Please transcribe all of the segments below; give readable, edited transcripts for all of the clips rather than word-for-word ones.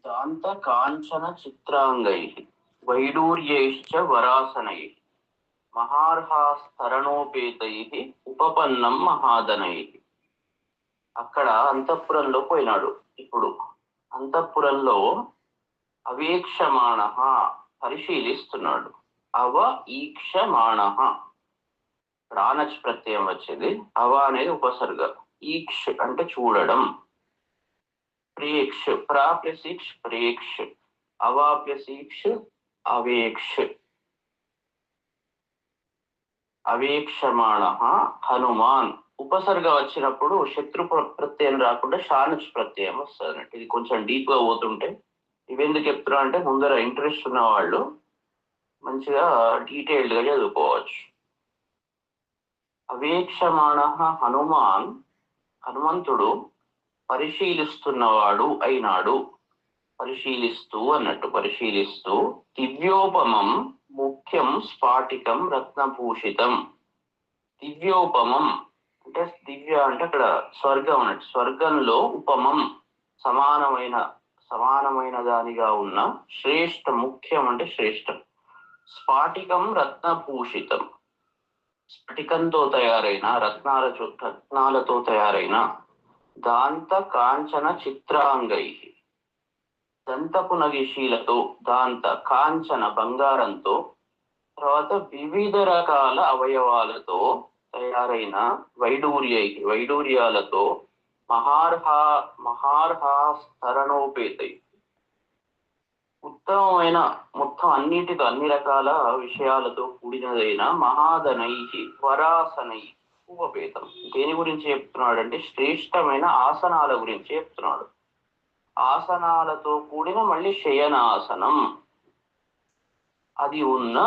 దాంత కాంచన చిత్రాంగైః వైడూర్యైశ్చ వరాసనైః మహార్హాస్తరణోపేతైః ఉపపన్నం మహాదనైః. అక్కడ అంతఃపురంలో పోయినాడు. ఇప్పుడు అంతఃపురంలో అవేక్షమాణ పరిశీలిస్తున్నాడు. అవ ఈక్షమాణ ప్రాణచ్ ప్రత్యయం వచ్చేది. అవ అనేది ఉపసర్గ. ఈక్ష అంటే చూడడం. ప్రేక్ష ప్రా ప్లస్ ఈక్ష ప్రేక్ష. అవా ప్లస్ ఈక్ష అవేక్ష. అవేక్షమాణ హనుమాన్. ఉపసర్గ వచ్చినప్పుడు శత్రు ప్రత్యయం రాకుండా షానచ్ ప్రత్యయం వస్తుంది అన్నట్టు. ఇది కొంచెం డీప్ గా పోతుంటే ఇవెందుకు చెప్తున్నా అంటే ముందర ఇంట్రెస్ట్ ఉన్న వాళ్ళు మంచిగా డీటెయిల్డ్ గా చదువుకోవచ్చు. అవేక్షమాణ హనుమాన్, హనుమంతుడు పరిశీలిస్తున్నవాడు అయినాడు. పరిశీలిస్తూ అన్నట్టు, పరిశీలిస్తూ. దివ్యోపమం ముఖ్యం స్ఫాటికం రత్నభూషితం. దివ్యోపమం అంటే దివ్య అంటే అక్కడ స్వర్గం అన్నట్టు. స్వర్గంలో ఉపమం సమానమైన దానిగా ఉన్న శ్రేష్ఠ, ముఖ్యం అంటే శ్రేష్టం. స్ఫాటికం రత్నభూషితం. స్ఫటికంతో తయారైన రత్నాలతో తయారైన దాంత కాంచన చిత్రాంగై. దంతపు నగిశీలతో, దాంత కాంచన బంగారంతో, తర్వాత వివిధ రకాల అవయవాలతో తయారైన వైడూర్యాలతో మహార్హాస్తరణోపేతై. ఉత్తమమైన మొత్తం అన్ని రకాల విషయాలతో కూడినదైన మహాదనై వరాసనై ఉపపేతం. దేని గురించి చెప్తున్నాడు అంటే శ్రేష్టమైన ఆసనాల గురించి చెప్తున్నాడు. ఆసనాలతో కూడిన మళ్ళీ శయనాసనం అది ఉన్న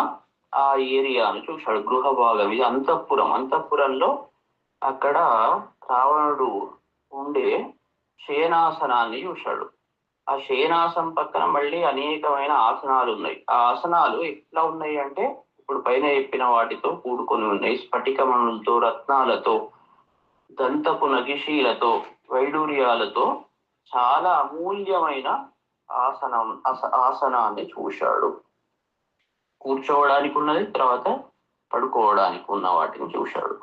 ఆ ఏరియాను చూశాడు. గృహ భాగం ఇది అంతఃపురం. అంతఃపురంలో అక్కడ రావణుడు ఉండే శయనాసనాన్ని చూశాడు. ఆ శయనాసనం పక్కన మళ్ళీ అనేకమైన ఆసనాలు ఉన్నాయి. ఆ ఆసనాలు ఎట్లా ఉన్నాయి అంటే ఇప్పుడు పైన చెప్పిన వాటితో కూడుకొని ఉన్నాయి. స్ఫటికమణులతో, రత్నాలతో, దంతపు నగిశీలతో, వైడూర్యాలతో చాలా అమూల్యమైన ఆసనాన్ని చూశాడు. కూర్చోవడానికి ఉన్నది, తర్వాత పడుకోవడానికి ఉన్న వాటిని చూశాడు.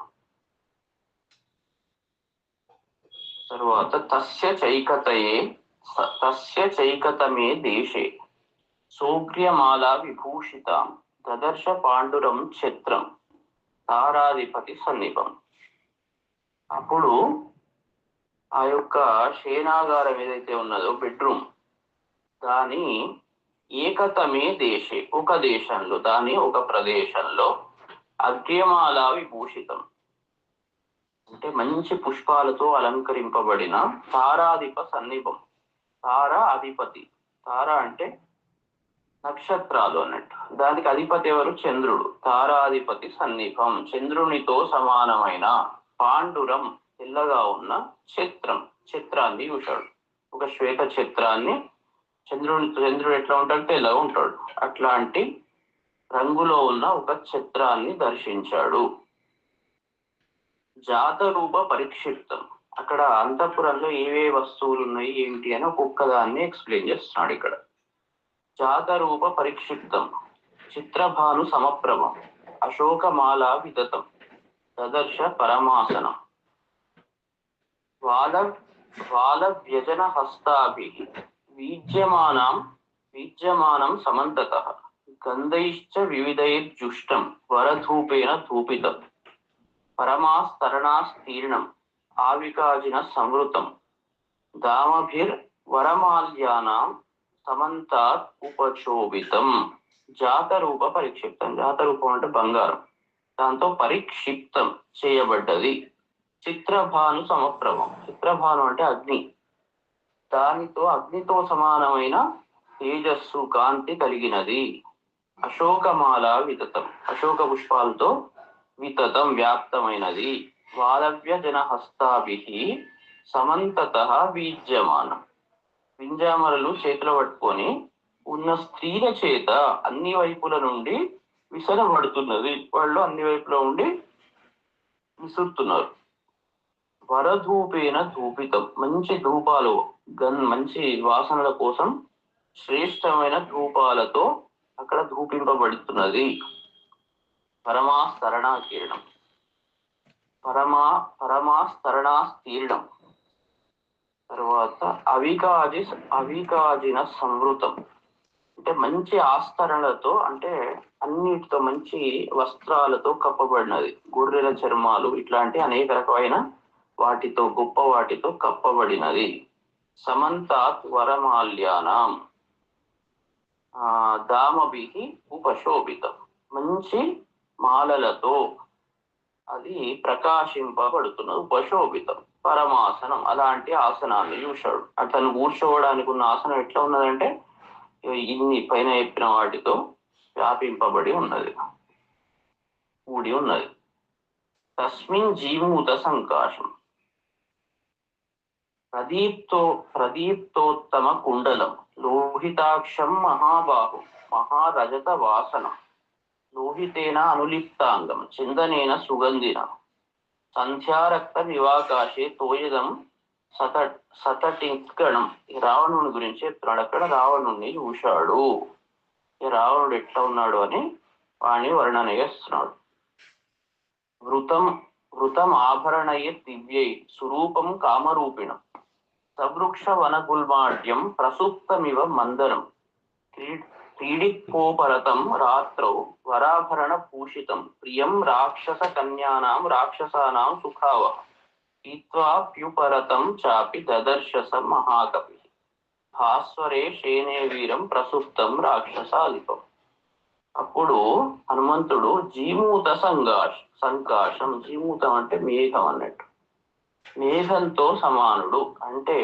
తర్వాత తస్య చైకతమే దేశే సౌగ్ర్యమాలా విభూషితాం దదర్శ పాండురం ఛత్రం తారాధిపతి సన్నిపం. అప్పుడు ఆ యొక్క శయనాగారం ఏదైతే ఉన్నదో బెడ్రూమ్, దాని ఏకతమే దేశే ఒక దేశంలో, దాని ఒక ప్రదేశంలో అగ్ర్యమాలా విభూషితం అంటే మంచి పుష్పాలతో అలంకరింపబడిన తారాధిప సన్నిపం. తార అధిపతి. తార అంటే నక్షత్రాలు అన్నట్టు. దానికి అధిపతి ఎవరు? చంద్రుడు. తారాధిపతి సన్నిపం చంద్రునితో సమానమైన పాండురం తెల్లగా ఉన్న ఛత్రాన్ని చూశాడు. ఒక శ్వేత ఛత్రాన్ని. చంద్రుడు ఎట్లా ఉంటాడు? తెల్లగా ఉంటాడు. అట్లాంటి రంగులో ఉన్న ఒక ఛత్రాన్ని దర్శించాడు. జాతరూప పరిక్షిప్తం. అక్కడ అంతఃపురంలో ఏవే వస్తువులు ఉన్నాయి ఏంటి అని ఒక్కొక్క దాన్ని ఎక్స్ప్లెయిన్ చేస్తున్నాడు ఇక్కడ. జాతరూప పరిక్షిప్తం చిత్రభాను సమప్రభం అశోకమాలా విదతం దదర్శ పరమాసనం వాల వ్యజన హస్తాభి వీజ్యమానం సమంతతః గంధైశ్చ వివిధైర్జుష్టం వరధూపేన ధూపితం పరమాస్తరణాస్తీర్ణం ఆవికాజిన సంవృతం దామభిర్వరమాల్యానాం సమంతాత్ ఉపశోభితం. జాతరూప పరిక్షిప్తం. జాతరూపం అంటే బంగారం, దాంతో పరిక్షిప్తం చేయబడ్డది. చిత్రభాను సమప్రభం. చిత్రభాను అంటే అగ్ని. అగ్నితో సమానమైన తేజస్సు, కాంతి కలిగినది. అశోకమాల వితతం. అశోక పుష్పాలతో వితతం వ్యాప్తమైనది. వాలవ్య జన హస్తాభి సమంతతః వీజ్యమానం. వింజామరలు చేతిలో పట్టుకొని ఉన్న స్త్రీల చేత అన్ని వైపుల నుండి విసరబడుతున్నది. వాళ్ళు అన్ని వైపుల ఉండి విసురుతున్నారు. వరధూపేన ధూపితం. మంచి ధూపాలు, మంచి వాసనల కోసం శ్రేష్టమైన ధూపాలతో అక్కడ ధూపింపబడుతున్నది. పరమాస్తరణాకీర్ణం, పరమాస్తరణాస్తీర్ణం. తర్వాత అవికాజిన సంవృతం, అంటే మంచి ఆస్తరణలతో, అంటే అన్నిటితో మంచి వస్త్రాలతో కప్పబడినది. గొర్రెల చర్మాలు ఇట్లాంటి అనేక రకమైన వాటితో, గొప్ప వాటితో కప్పబడినది. సమంతాత్ వరమాల్యానం దామభిహి ఉపశోభితం, మంచి మాలలతో అది ప్రకాశింపబడుతున్నది. ఉపశోభితం పరమాసనం, అలాంటి ఆసనాన్ని చూశాడు. అతను కూర్చోవడానికి ఉన్న ఆసనం ఎట్లా ఉన్నదంటే ఇన్ని పైన చెప్పిన వాటితో వ్యాపింపబడి ఉన్నది, కూడి ఉన్నది. తస్మిన్ జీమూత సంకాశం ప్రదీప్తోత్తమ కుండలం లోహితాక్షం మహాబాహు మహారజత వాసనం లోహితేన అనులిప్తాంగం చందనేన సుగంధిన సంధ్యారక్త వివాకాశే తోయదం సతటింకణం. ఈ రావణుని గురించి చెప్తున్నాడు. అక్కడ రావణుణ్ణి చూశాడు. ఈ రావణుడు ఎట్లా ఉన్నాడు అని వాణ్ణి వర్ణన చేస్తున్నాడు. వృతం ఆభరణయ దివ్యై సురూపం కామరూపిణం సవృక్ష వనగుల్మాఢ్యం ప్రసుప్తమివ మందరం క్రీడిపోపరతం రాత్రౌ వరాభరణ భూషితం ప్రియం రాక్షస కన్యానాం రాక్షసానాం సుఖావహ పీత్వాప్యుపరతం చాపి దదర్శస మహాకవి భాస్వరే శేనే వీరం ప్రసుప్తం రాక్షసాలిపం. అప్పుడు హనుమంతుడు జీమూత సంకాశం, జీమూతం అంటే మేఘం అన్నట్టు, మేఘంతో సమానుడు, అంటే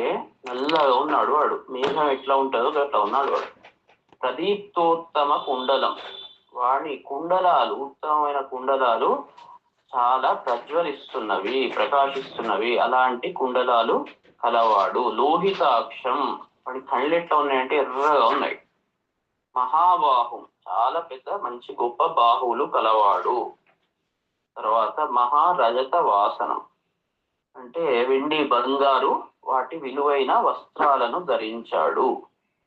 నల్లగా ఉన్నాడు వాడు. మేఘం ఎట్లా ఉంటుందో అట్లా ఉన్నాడు వాడు. ప్రదీప్తోత్తమ కుండలం, వాడి కుండలాలు, ఉత్తమమైన కుండలాలు చాలా ప్రజ్వలిస్తున్నవి, ప్రకాశిస్తున్నవి. అలాంటి కుండలాలు కలవాడు. లోహితాక్షం, వాడి కళ్ళు ఎట్లా ఉన్నాయంటే ఎర్రగా ఉన్నాయి. మహాబాహు, చాలా పెద్ద మంచి గొప్ప బాహువులు కలవాడు. తర్వాత మహారజత వాసనం, అంటే వెండి బంగారు వాటి విలువైన వస్త్రాలను ధరించాడు.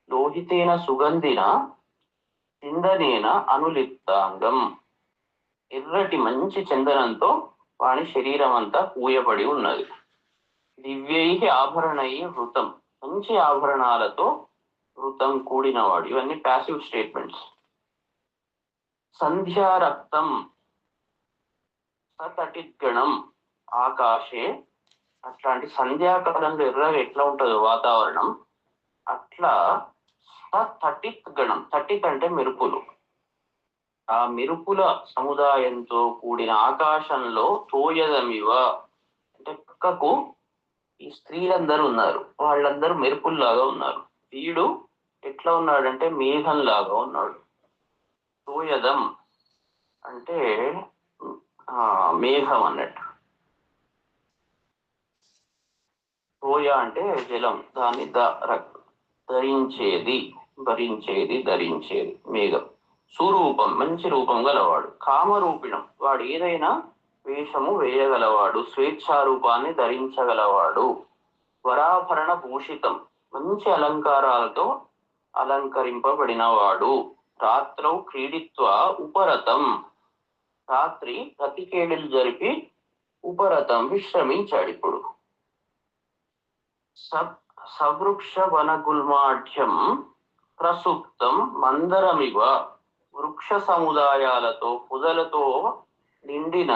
లోహితేన సుగంధిన చిందనేన అనులిప్తాంగం, ఎర్రటి మంచి చందనంతో వాని శరీరం అంతా పూయబడి ఉన్నది. దివ్యై ఆభరణై వృతం, మంచి ఆభరణాలతో వృతం కూడినవాడు. ఇవన్నీ ప్యాసివ్ స్టేట్మెంట్స్. సంధ్యారక్తం సతటిద్గణం ఆకాశే, అట్లాంటి సంధ్యాకాలంలో ఎర్రగా ఎట్లా ఉంటుందో వాతావరణం అట్లా సతటిత్ గణం, తటిత్ అంటే మెరుపులు, ఆ మెరుపుల సముదాయంతో కూడిన ఆకాశంలో తోయదమివ, అంటే పక్కకు ఈ స్త్రీలందరూ ఉన్నారు, వాళ్ళందరూ మెరుపుల్లాగా ఉన్నారు. వీడు ఎట్లా ఉన్నాడంటే మేఘం లాగా ఉన్నాడు. తోయదం అంటే మేఘం అన్నట్టు. తోయ అంటే జలం, దాన్ని ధరించేది, ధరించేది మేఘం. సురూపం, మంచి రూపం గలవాడు. కామరూపిణం, వాడు ఏదైనా వేషము వేయగలవాడు, స్వేచ్ఛారూపాన్ని ధరించగలవాడు. వరాభరణ భూషితం, మంచి అలంకారాలతో అలంకరింపబడినవాడు. రాత్రౌ క్రీడిత్వ ఉపరతం, రాత్రి రతికేళిలు జరిపి ఉపరతం విశ్రమించాడు. ఇప్పుడు సవృక్ష వనగుల్మాఢ్యం ప్రసుప్తం మందరమివ, వృక్ష సముదాయాలతో పొదలతో నిండిన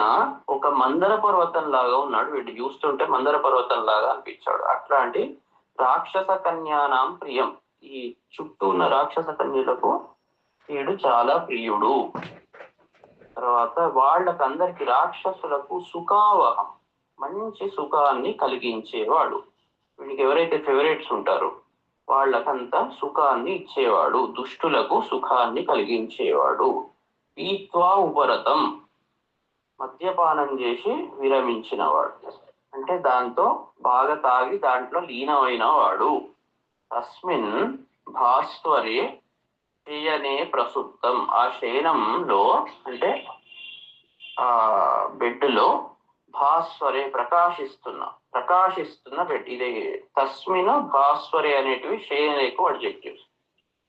ఒక మందర పర్వతం లాగా ఉన్నాడు. వీడు చూస్తుంటే మందర పర్వతం లాగా అనిపించాడు. అట్లాంటి రాక్షస కన్యానాం ప్రియం, ఈ చుట్టూ ఉన్న రాక్షస కన్యలకు వీడు చాలా ప్రియుడు. తర్వాత వాళ్ళకందరికి, రాక్షసులకు సుఖావహం, మంచి సుఖాన్ని కలిగించేవాడు. వీడికి ఎవరైతే ఫేవరెట్స్ ఉంటారో వాళ్ళకంతా సుఖాన్ని ఇచ్చేవాడు. దుష్టులకు సుఖాన్ని కలిగించేవాడు. పీత్వా ఉపరతం, మద్యపానం చేసి విరమించినవాడు, అంటే దాంతో బాగా తాగి దాంట్లో లీనమైన వాడు. తస్మిన్ భాస్వరే శయనే ప్రసుప్తం, ఆ శయనంలో అంటే ఆ బెడ్లో భాస్వరే ప్రకాశిస్తున్న బెడ్. ఇది తస్మిన్ భాస్వరే అనేటివి శయనేకు అడ్జెక్టివ్స్.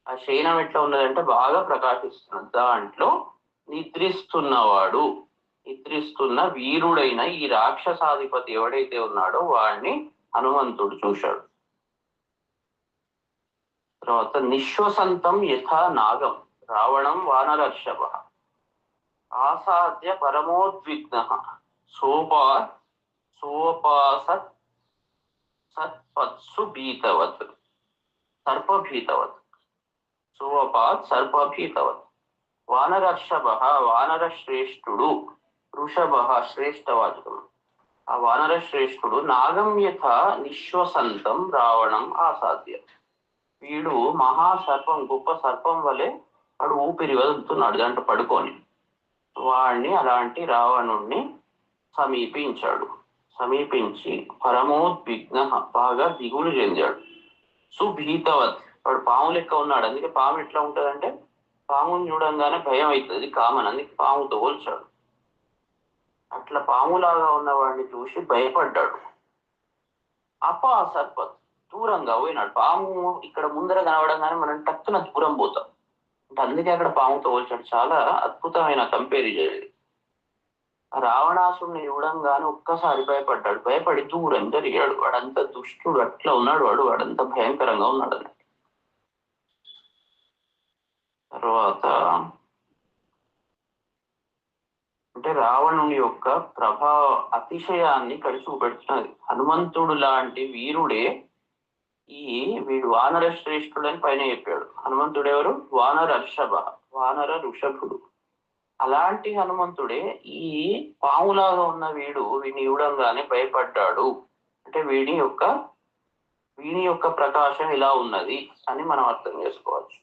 ఆ శయనం ఎట్లా ఉన్నదంటే బాగా ప్రకాశిస్తున్నది. దాంట్లో నిద్రిస్తున్న వీరుడైన ఈ రాక్షసాధిపతి ఎవడైతే ఉన్నాడో వాడిని హనుమంతుడు చూశాడు. తర్వాత నిశ్వసంతం యథా నాగం రావణం వానరర్షభ ఆసాద్య పరమోద్విగ్న సోపాసత్ సత్పత్సు భీతవత్ సర్పభీతవత్ సర్పభీతవత్ వానరర్షభ వానరశ్రేష్ఠుడు వృషభ శ్రేష్ఠవాచకం. ఆ వానరశ్రేష్ఠుడు నాగం యథ నిశ్వసంతం రావణం ఆసాద్య వీడు మహాసర్పం గొప్ప సర్పం వలె వాడు ఊపిరి వదులుతున్నాడు దాంట్లో పడుకొని. వాడిని అలాంటి రావణుణ్ణి సమీపించి పరమోద్విగ్న బాగా దిగులు చెందాడు. సుభీతవత్ వాడు పాము లెక్క ఉన్నాడు. అందుకే పాము ఎట్లా ఉంటదంటే పాముని చూడంగానే భయం అవుతుంది, కామన్. అందుకే పాముతో పోల్చాడు. అట్లా పాములాగా ఉన్నవాడిని చూసి భయపడ్డాడు. సర్పత్ దూరంగా పోయినాడు. పాము ఇక్కడ ముందర కనబడంగానే మనం టక్కున దూరం పోతాం అంటే అందుకే అక్కడ పాముతో పోల్చాడు. చాలా అద్భుతమైన కంపారిజన్. రావణాసుడిని చూడంగానే ఒక్కసారి భయపడ్డాడు. భయపడి దూరం జరిగాడు. వాడంత దుష్టుడు అట్లా ఉన్నాడు. వాడంత భయంకరంగా ఉన్నాడు. తర్వాత అంటే రావణుని యొక్క అతిశయాన్ని ఇక్కడ చూపెడుతున్నది. హనుమంతుడు లాంటి వీరుడే వీడు వానర శ్రేష్ఠుడని పైన చెప్పాడు. హనుమంతుడు ఎవరు? వానర ఋషభుడు. అలాంటి హనుమంతుడే ఈ పాములాగా ఉన్న వీడిని చూడంగానే భయపడ్డాడు. అంటే వీని యొక్క ప్రకాశం ఇలా ఉన్నది అని మనం అర్థం చేసుకోవచ్చు.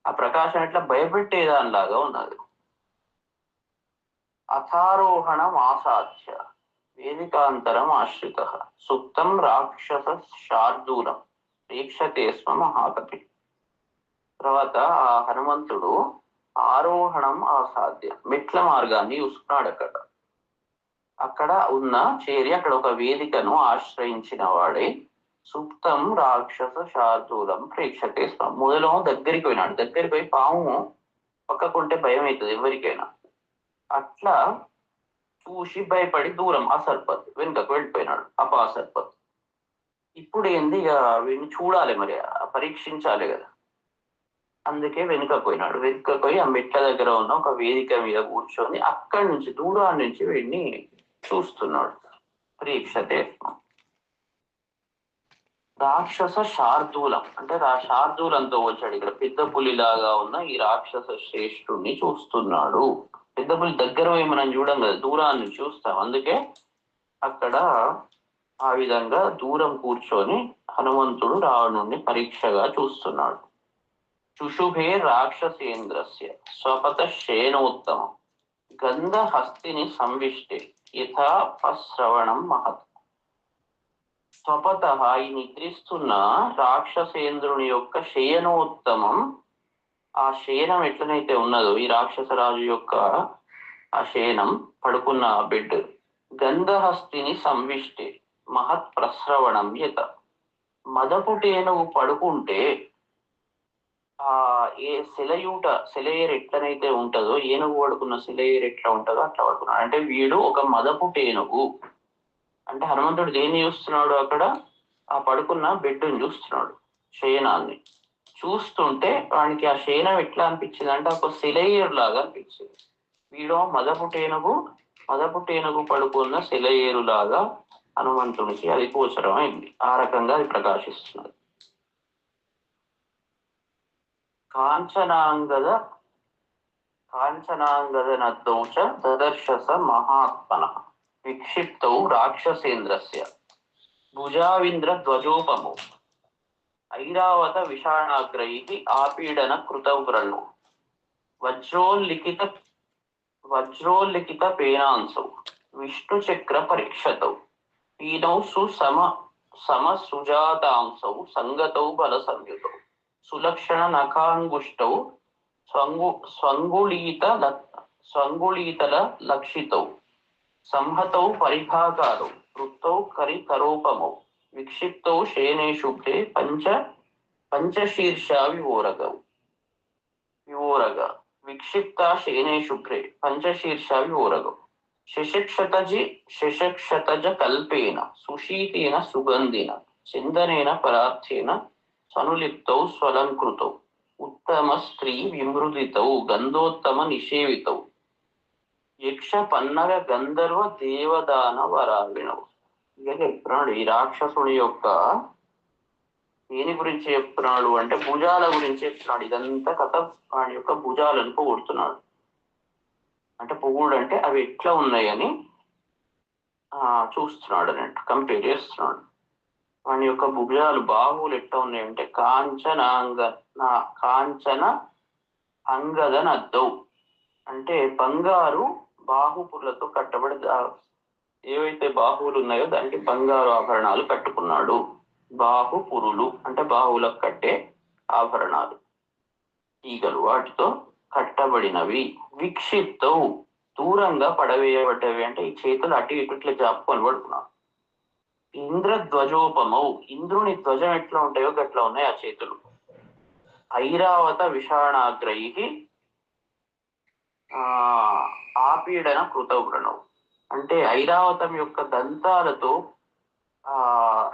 ఆ ప్రకాశం ఎట్లా భయపెట్టేదానిలాగా ఉన్నది. అథారోహణం ఆసాధ్య వేదికాంతరం ఆశ్రిత సుప్తం రాక్షస శార్దూలం ప్రేక్షతే స్మ మహాకపి. తర్వాత ఆ హనుమంతుడు ఆరోహణం ఆసాధ్య మెట్ల మార్గాన్ని చూస్తున్నాడు. అక్కడ అక్కడ ఒక వేదికను ఆశ్రయించిన వాడే సుప్తం రాక్షస శార్దూలం ప్రేక్షతే స్మ. మొదలు దగ్గరికి పోయి పాము పక్కకుంటే భయం అవుతుంది ఎవరికైనా. అట్లా చూసి భయపడి దూరం అసర్పత్ వెనుకకు వెళ్ళిపోయినాడు. అపాసర్పత్. ఇప్పుడు ఏంది ఇక వీడిని చూడాలి, మరి పరీక్షించాలి కదా. అందుకే వెనుకపోయి ఆ మెట్ల దగ్గర ఉన్న ఒక వేదిక మీద కూర్చొని అక్కడి నుంచి దూరాన్ని నుంచి వీడిని చూస్తున్నాడు. పరీక్షతే రాక్షస శార్దూలం అంటే శార్దూలంతో వచ్చాడు. ఇక్కడ పెద్ద పులిలాగా ఉన్న ఈ రాక్షస శ్రేష్ఠుడిని చూస్తున్నాడు. పెద్ద పులి దగ్గర పోయి మనం చూడం కదా, దూరాన్ని చూస్తాం. అందుకే అక్కడ ఆ విధంగా దూరం కూర్చొని హనుమంతుడు రావణుణ్ణి పరీక్షగా చూస్తున్నాడు. శుశుభే రాక్షసేంద్రస్య స్వపత శయనోత్తమం గంధ హస్తిని సంవిష్టే యథా ప్రశ్రవణం మహత్. స్వపత ఈ నిద్రిస్తున్న రాక్షసేంద్రుని యొక్క శయనోత్తమం, ఆ శయనం ఎట్లనైతే ఉన్నదో ఈ రాక్షసరాజు యొక్క ఆ శయనం పడుకున్న బెడ్ గంధహస్తిని సంవిష్టే మహత్ ప్రశ్రవణం యత. మదపుటేనుగు పడుకుంటే ఏ సెలయేరు ఎట్లనైతే ఉంటుందో ఏనుగు పడుకున్న సెలయేరు ఎట్లా ఉంటుందో అట్లా పడుకున్నాడు. అంటే వీడు ఒక మదపుటేనుగు. అంటే హనుమంతుడు దేన్ని చూస్తున్నాడు? అక్కడ ఆ పడుకున్న బెడ్ని చూస్తున్నాడు, శయనాన్ని చూస్తుంటే వానికి ఆ శయనం ఎట్లా అనిపించింది అంటే ఒక సెలయేరు లాగా అనిపించింది. వీడు మదపుటేనుగు పడుకున్న సెలయేరు లాగా హనుమంతునికి అది గోచరం అయింది. ఆ రకంగా అది ప్రకాశిస్తున్నది. కాంచనాంగద నద్దౌచ దదర్శస మహాత్మన విక్షిప్తౌ రాక్షసేంద్రస్య భుజావింద్ర ధ్వజోపమౌ ఐరావత విషాణాగ్రైః ఆపీడన కృతవ్రణౌ వజ్రోల్లిఖిత పేనాంసౌ విష్ణుచక్ర పరీక్షతౌ పీనౌ సమసుజాతాంసౌ సంగతౌ బల సంయుతౌ సులక్షణ నఖాంగుష్టౌ స్వంగుళీతల లక్షితౌ సంహతౌ పరిభాగారౌ వృత్తౌ కరికరోపమౌ విక్షిప్తౌ శయనే శుభ్రే పంచశీర్షా వివోరగౌ ఓరగ విక్షిప్త శేనే శుభ్రే పంచశీర్షావి ఓరగ శశక్షతజ కల్పేన సుశీతేన సుగంధిన చిందనేన పరార్థేన సనులిప్తౌ స్వలంకృతౌ ఉత్తమ స్త్రీ విమృదితౌ గంధోత్తమ నిషేవితౌ యక్ష పన్నగ గంధర్వ దేవదాన వరావిణవు. ఇక చెప్తున్నాడు ఈ రాక్షసుని యొక్క దేని గురించి చెప్తున్నాడు అంటే భుజాల గురించి చెప్తున్నాడు. ఇదంతా కథ వాడి యొక్క భుజాలను పొగుడుతున్నాడు. అంటే పొగుడు అంటే అవి ఎట్లా ఉన్నాయని చూస్తున్నాడు అన్నట్టు, కంపేర్ చేస్తున్నాడు. వాని యొక్క భుజాలు బాహువులు ఎట్లా ఉన్నాయంటే కాంచన అంగద నద్దౌ అంటే బంగారు బాహుపులతో కట్టబడి ఏవైతే బాహువులు ఉన్నాయో దానికి బంగారు ఆభరణాలు కట్టుకున్నాడు. బాహుపురులు అంటే బాహువులకు కట్టే ఆభరణాలు, ఈగలు వాటితో కట్టబడినవి. విక్షిప్తౌ దూరంగా పడవేయబడ్డవి అంటే ఈ చేతులు అటు ఇటు ఇట్లా జాపుకొని పడుకున్నాడు. ఇంద్రధ్వజోపమౌ ఇంద్రుని ధ్వజం ఎట్లా ఉంటాయో గట్లా ఉన్నాయి ఆ చేతులు. ఐరావత విషాణాగ్రై ఆపీడన కృతవ్రణం అంటే ఐరావతం యొక్క దంతాలతో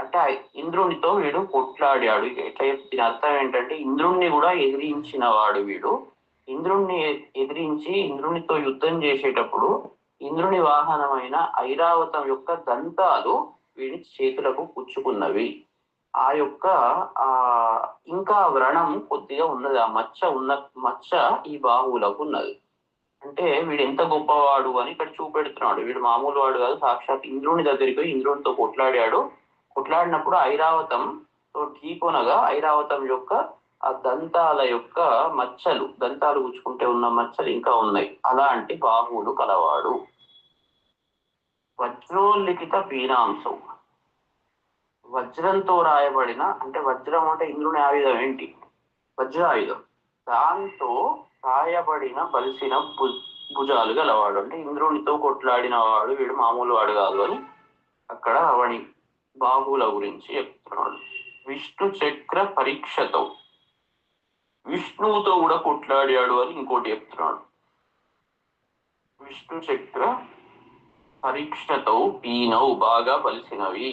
అంటే ఇంద్రునితో వీడు కొట్లాడాడు. ఎట్లా దీని అర్థం ఏంటంటే ఇంద్రుణ్ణి కూడా ఎదిరించిన వాడు వీడు. ఇంద్రుణ్ణి ఎదిరించి ఇంద్రునితో యుద్ధం చేసేటప్పుడు ఇంద్రుని వాహనమైన ఐరావతం యొక్క దంతాలు వీడి చేతులకు పుచ్చుకున్నవి. ఆ యొక్క ఇంకా వ్రణం కొద్దిగా ఉన్నది, ఆ మచ్చ ఈ బాహువులకు ఉన్నది. అంటే వీడు ఎంత గొప్పవాడు అని ఇక్కడ చూపెడుతున్నాడు. వీడు మామూలు వాడు కాదు, సాక్షాత్ ఇంద్రుని దగ్గరికి ఇంద్రునితో కొట్లాడాడు. కొట్లాడినప్పుడు ఐరావతంతో ఢీకొనగా ఐరావతం యొక్క ఆ దంతాల యొక్క మచ్చలు, దంతాలు గుచ్చుకుంటే ఉన్న మచ్చలు ఇంకా ఉన్నాయి. అలాంటి బాహువులు కలవాడు. వజ్రోల్లిఖిత పీనాంశం వజ్రంతో రాయబడిన అంటే వజ్రం అంటే ఇంద్రుని ఆయుధం ఏంటి? వజ్రాయుధం. దాంతో రాయబడిన బలిసిన భుజాలు గలవాడు. అంటే ఇంద్రునితో కొట్లాడిన వాడు వీడు మామూలు వాడు కాదు అని అక్కడ వాడి బాహువుల గురించి చెప్తున్నాడు. విష్ణు చక్ర పరీక్షతో విష్ణువుతో కూడా కొట్లాడాడు అని ఇంకోటి చెప్తున్నాడు. విష్ణు చక్ర పరీక్షతో పీనౌ బాగా బలిసినవి.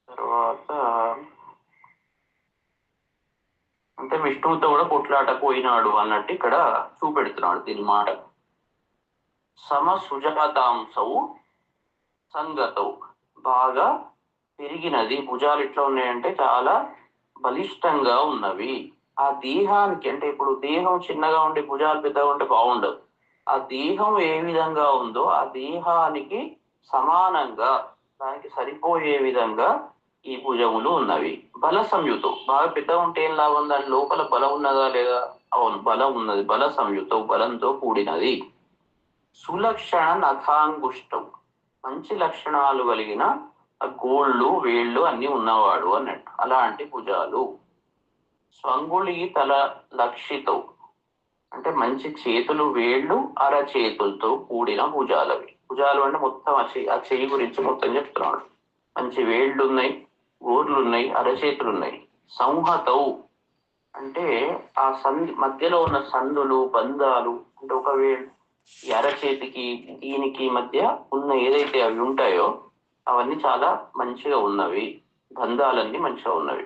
తర్వాత అంటే విష్ణువుతో కూడా కొట్లాటపోయినాడు అన్నట్టు ఇక్కడ చూపెడుతున్నాడు దీని మాట. సమసుజాతాంశవు సంగతవు బాగా పెరిగినది. భుజాలు ఎట్లా ఉన్నాయంటే చాలా బలిష్టంగా ఉన్నవి. ఆ దేహానికి అంటే ఇప్పుడు దేహం చిన్నగా ఉండి భుజాలు పెద్దగా ఉంటే బాగుండదు. ఆ దేహం ఏ విధంగా ఉందో ఆ దేహానికి సమానంగా దానికి సరిపోయే విధంగా ఈ భుజములు ఉన్నవి. బల సంయుతం బాగా పెద్దగా ఉంటే ఏం లాభం? దాని లోపల బలం ఉన్నదా లేదా? అవును, బలం ఉన్నది. బల సంయుతం బలంతో కూడినది. సులక్షణ నఖాంగుష్టం మంచి లక్షణాలు కలిగిన గోళ్ళు వేళ్ళు అన్ని ఉన్నవాడు అన్నట్టు అలాంటి భుజాలు. స్వంగుళి తల లక్షితం అంటే మంచి చేతులు వేళ్ళు అరచేతులతో కూడిన భుజాలవి. భుజాలు అంటే మొత్తం ఆ చెయ్యి గురించి మొత్తం చెప్తున్నాడు. మంచి వేళ్ళు ఉన్నాయి, గోర్లు ఉన్నాయి, అరచేతులు ఉన్నాయి. సంహతౌ అంటే ఆ మధ్యలో ఉన్న సందులు బంధాలు అంటే ఒకవేళ ఈ అరచేతికి దీనికి మధ్య ఉన్న ఏదైతే అవి ఉంటాయో అవన్నీ చాలా మంచిగా ఉన్నవి. బంధాలన్నీ మంచిగా ఉన్నవి.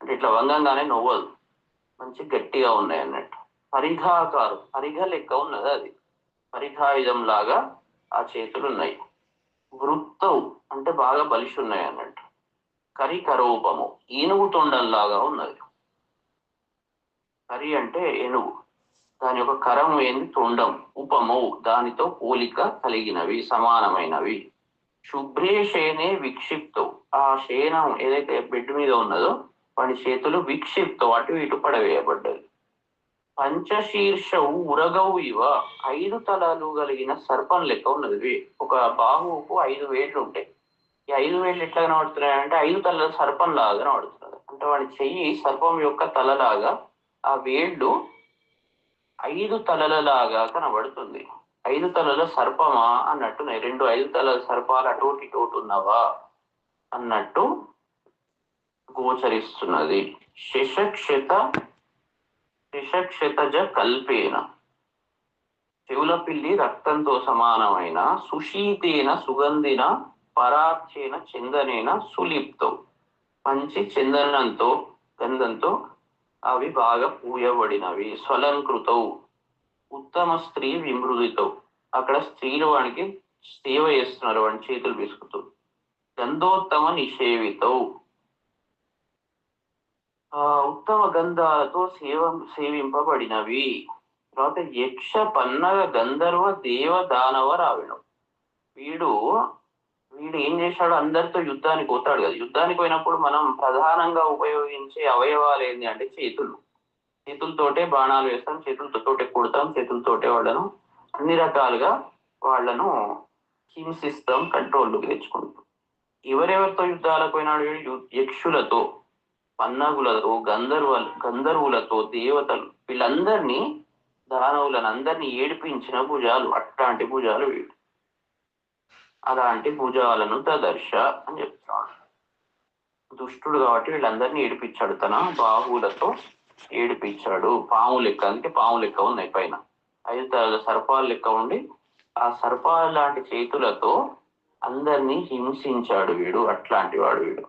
అంటే ఇట్లా వంగంగానే నవ్వదు, మంచి గట్టిగా ఉన్నాయి అన్నట్టు. పరిఘాకారం పరిఘ లెక్క ఉన్నది, అది పరిఘాయుధం లాగా ఆ చేతులు ఉన్నాయి. వృత్తౌ అంటే బాగా బలిసి ఉన్నాయి అన్నట్టు. కరికరోపము ఏనుగు తొండంలాగా ఉన్నది. కరి అంటే ఏనుగు, దాని యొక్క కరం ఏంది? తొండం. ఉపమౌ దానితో పోలిక కలిగినవి, సమానమైనవి. శుభ్రే శేనే విక్షిప్తౌ ఆ శేనం ఏదైతే బెడ్ మీద ఉన్నదో వాడి చేతులు విక్షిప్తౌ అటు ఇటు పడవేయబడ్డది. పంచశీర్షవు ఉరగవు ఇవ 5 తలలు కలిగిన సర్పం లెక్క ఉన్నది. ఒక బాహువుకు 5 వేళ్ళు ఉంటాయి. ఈ 5 వేళ్ళు ఎట్లా కనబడుతున్నాయంటే 5 తలల సర్పం లాగా కనబడుతున్నది. అంటే వాడి చెయ్యి సర్పం యొక్క తలలాగా, ఆ వేళ్ళు 5 తలలలాగా కనబడుతుంది. 5 తలల సర్పమా అన్నట్టు 2 5 తలల సర్పాలు అటోటి ఇటోటి ఉన్నవా అన్నట్టు గోచరిస్తున్నది. శశక్షత త్రిషక్షతజ కల్పేన చెవుల పిల్లి రక్తంతో సమానమైన సుశీతేన సుగంధిన పరాక్షేన చందనేన సులిప్తో మంచి చందనంతో గంధంతో అవి బాగా పూయబడినవి. స్వలంకృతౌ ఉత్తమ స్త్రీ విమృదితో అక్కడ స్త్రీలు వానికి సేవ చేస్తున్నారు, వాడిని చేతులు పిసుకుతూ. గంధోత్తమ నిషేవితో ఉత్తమ గంధాలతో సేవింపబడినవి. తర్వాత యక్ష పన్నగ గంధర్వ దేవ దానవ రావణం. వీడు ఏం చేశాడు, అందరితో యుద్ధానికి పోతాడు కదా. యుద్ధానికి పోయినప్పుడు మనం ప్రధానంగా ఉపయోగించే అవయవాలు ఏంటి అంటే చేతులు. చేతులతోటే బాణాలు వేస్తాం, చేతులతోటే కొడతాం, చేతులతోటే వాళ్ళను అన్ని రకాలుగా వాళ్ళను హింసిస్తాం, కంట్రోల్లోకి తెచ్చుకుంటాం. ఎవరెవరితో యుద్ధాలకు పోయినాడు? యక్షులతో, పన్నగులతో, గంధర్వులతో, దేవతలు, వీళ్ళందరినీ దానవులను అందరినీ ఏడిపించిన భుజాలు, అట్లాంటి భుజాలు వీడు. అలాంటి భుజాలను దదర్శ అని చెప్తున్నాడు. దుష్టుడు కాబట్టి వీళ్ళందరినీ ఏడిపించాడు, తన బాహువులతో ఏడిపించాడు. పాము లెక్క, అంటే పాము లెక్క ఉన్నాయి పైన 5 తరాల సర్పాల లెక్క ఉండి ఆ సర్పాల లాంటి చేతులతో అందరినీ హింసించాడు వీడు. అట్లాంటి వాడు వీడు.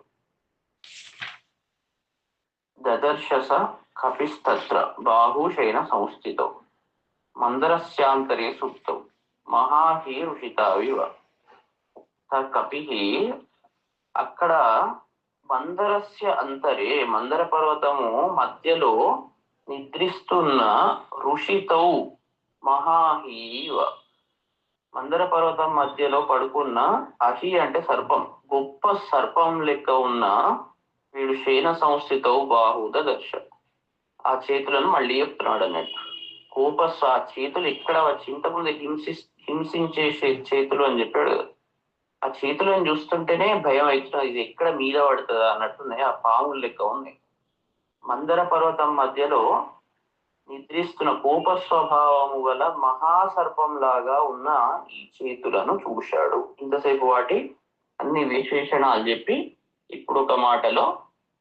దదర్శస కపిస్తత్ర బాహుశైన సంస్థితం మందరస్యాంతరే సుప్తం మహాహి ఋషితావివ. కపి అక్కడ మందరస్య అంతరే, మందర పర్వతము మధ్యలో నిద్రిస్తున్న ఋషితౌ మహాహీవ, మందర పర్వతం మధ్యలో పడుకున్న అహి అంటే సర్పం, గొప్ప సర్పం లెక్క ఉన్న వీడు శయన సంస్థితౌ బాహుద దర్శ. ఆ చేతులను మళ్ళీ చెప్తున్నాడు అన్నట్టు. కోపస్సు ఆ చేతులు ఇక్కడ వచ్చి ఇంతకుముందు హింసించే చేతులు అని చెప్పాడు కదా. ఆ చేతులను చూస్తుంటేనే భయం అవుతున్నది, ఇది ఎక్కడ మీద పడుతుందా అన్నట్టున్నాయి. ఆ పాముల లెక్క ఉన్నాయి. మందర పర్వతం మధ్యలో నిద్రిస్తున్న కోప స్వభావము గల మహాసర్పం లాగా ఉన్న ఈ చేతులను చూశాడు. ఇంతసేపు వాటి అన్ని విశేషణాలు చెప్పి ఇప్పుడు ఒక మాటలో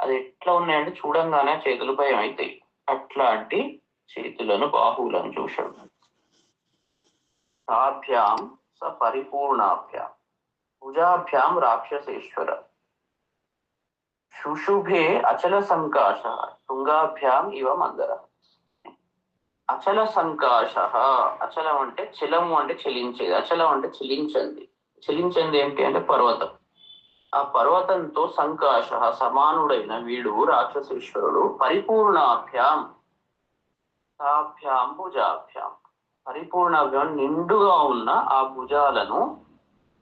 అది ఎట్లా ఉన్నాయంటే చూడంగానే చేతులు భయం అవుతాయి. అట్లాంటి చేతులను, బాహువులను చూశాడు. తాభ్యాం స పరిపూర్ణాభ్యాం భుజాభ్యాం రాక్షసేశ్వర శుశుభే అచల సంకాశ శృంగాభ్యాం ఇవ మందర. అచల సంకాశ, అచలం అంటే చలము అంటే చెలించేది, అచలం అంటే చెలించంది. చెలించింది ఏంటి అంటే పర్వతం. ఆ పర్వతంతో సంకాశ సమానుడైన వీడు రాక్షసేశ్వరుడు. పరిపూర్ణాభ్యాం తాభ్యాం భుజాభ్యాం, పరిపూర్ణాభ్యాం నిండుగా ఉన్న ఆ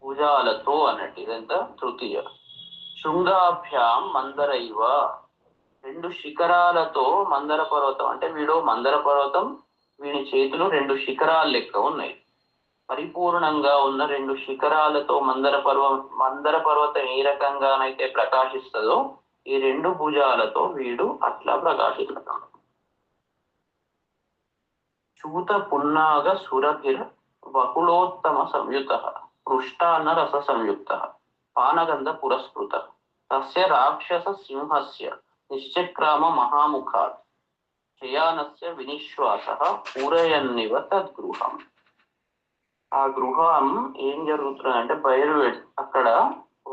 భుజాలతో అన్నట్టు, ఇదంతా తృతీయ. శృంగాభ్యాం మందరైవ, 2 శిఖరాలతో మందర పర్వతం, అంటే వీడు మందర పర్వతం, వీడి చేతులు 2 శిఖరాల లెక్క ఉన్నాయి. పరిపూర్ణంగా ఉన్న 2 శిఖరాలతో మందర పర్వతం ఏ రకంగానైతే ప్రకాశిస్తుందో ఈ 2 భుజాలతో వీడు అట్లా ప్రకాశిస్తాడు. చూత పున్నాగ సురభిర్ బహుళోత్తమ సంయుత పృష్టాన్న రస సంయుక్త పానగంధ పురస్కృత తస్య రాక్షస సింహస్య నిశ్చక్రామ మహాముఖాత్ శయానస్య వినిశ్వాస పూరయన్నివ తద్గృహం. ఆ గృహం ఏం జరుగుతుందంటే అక్కడ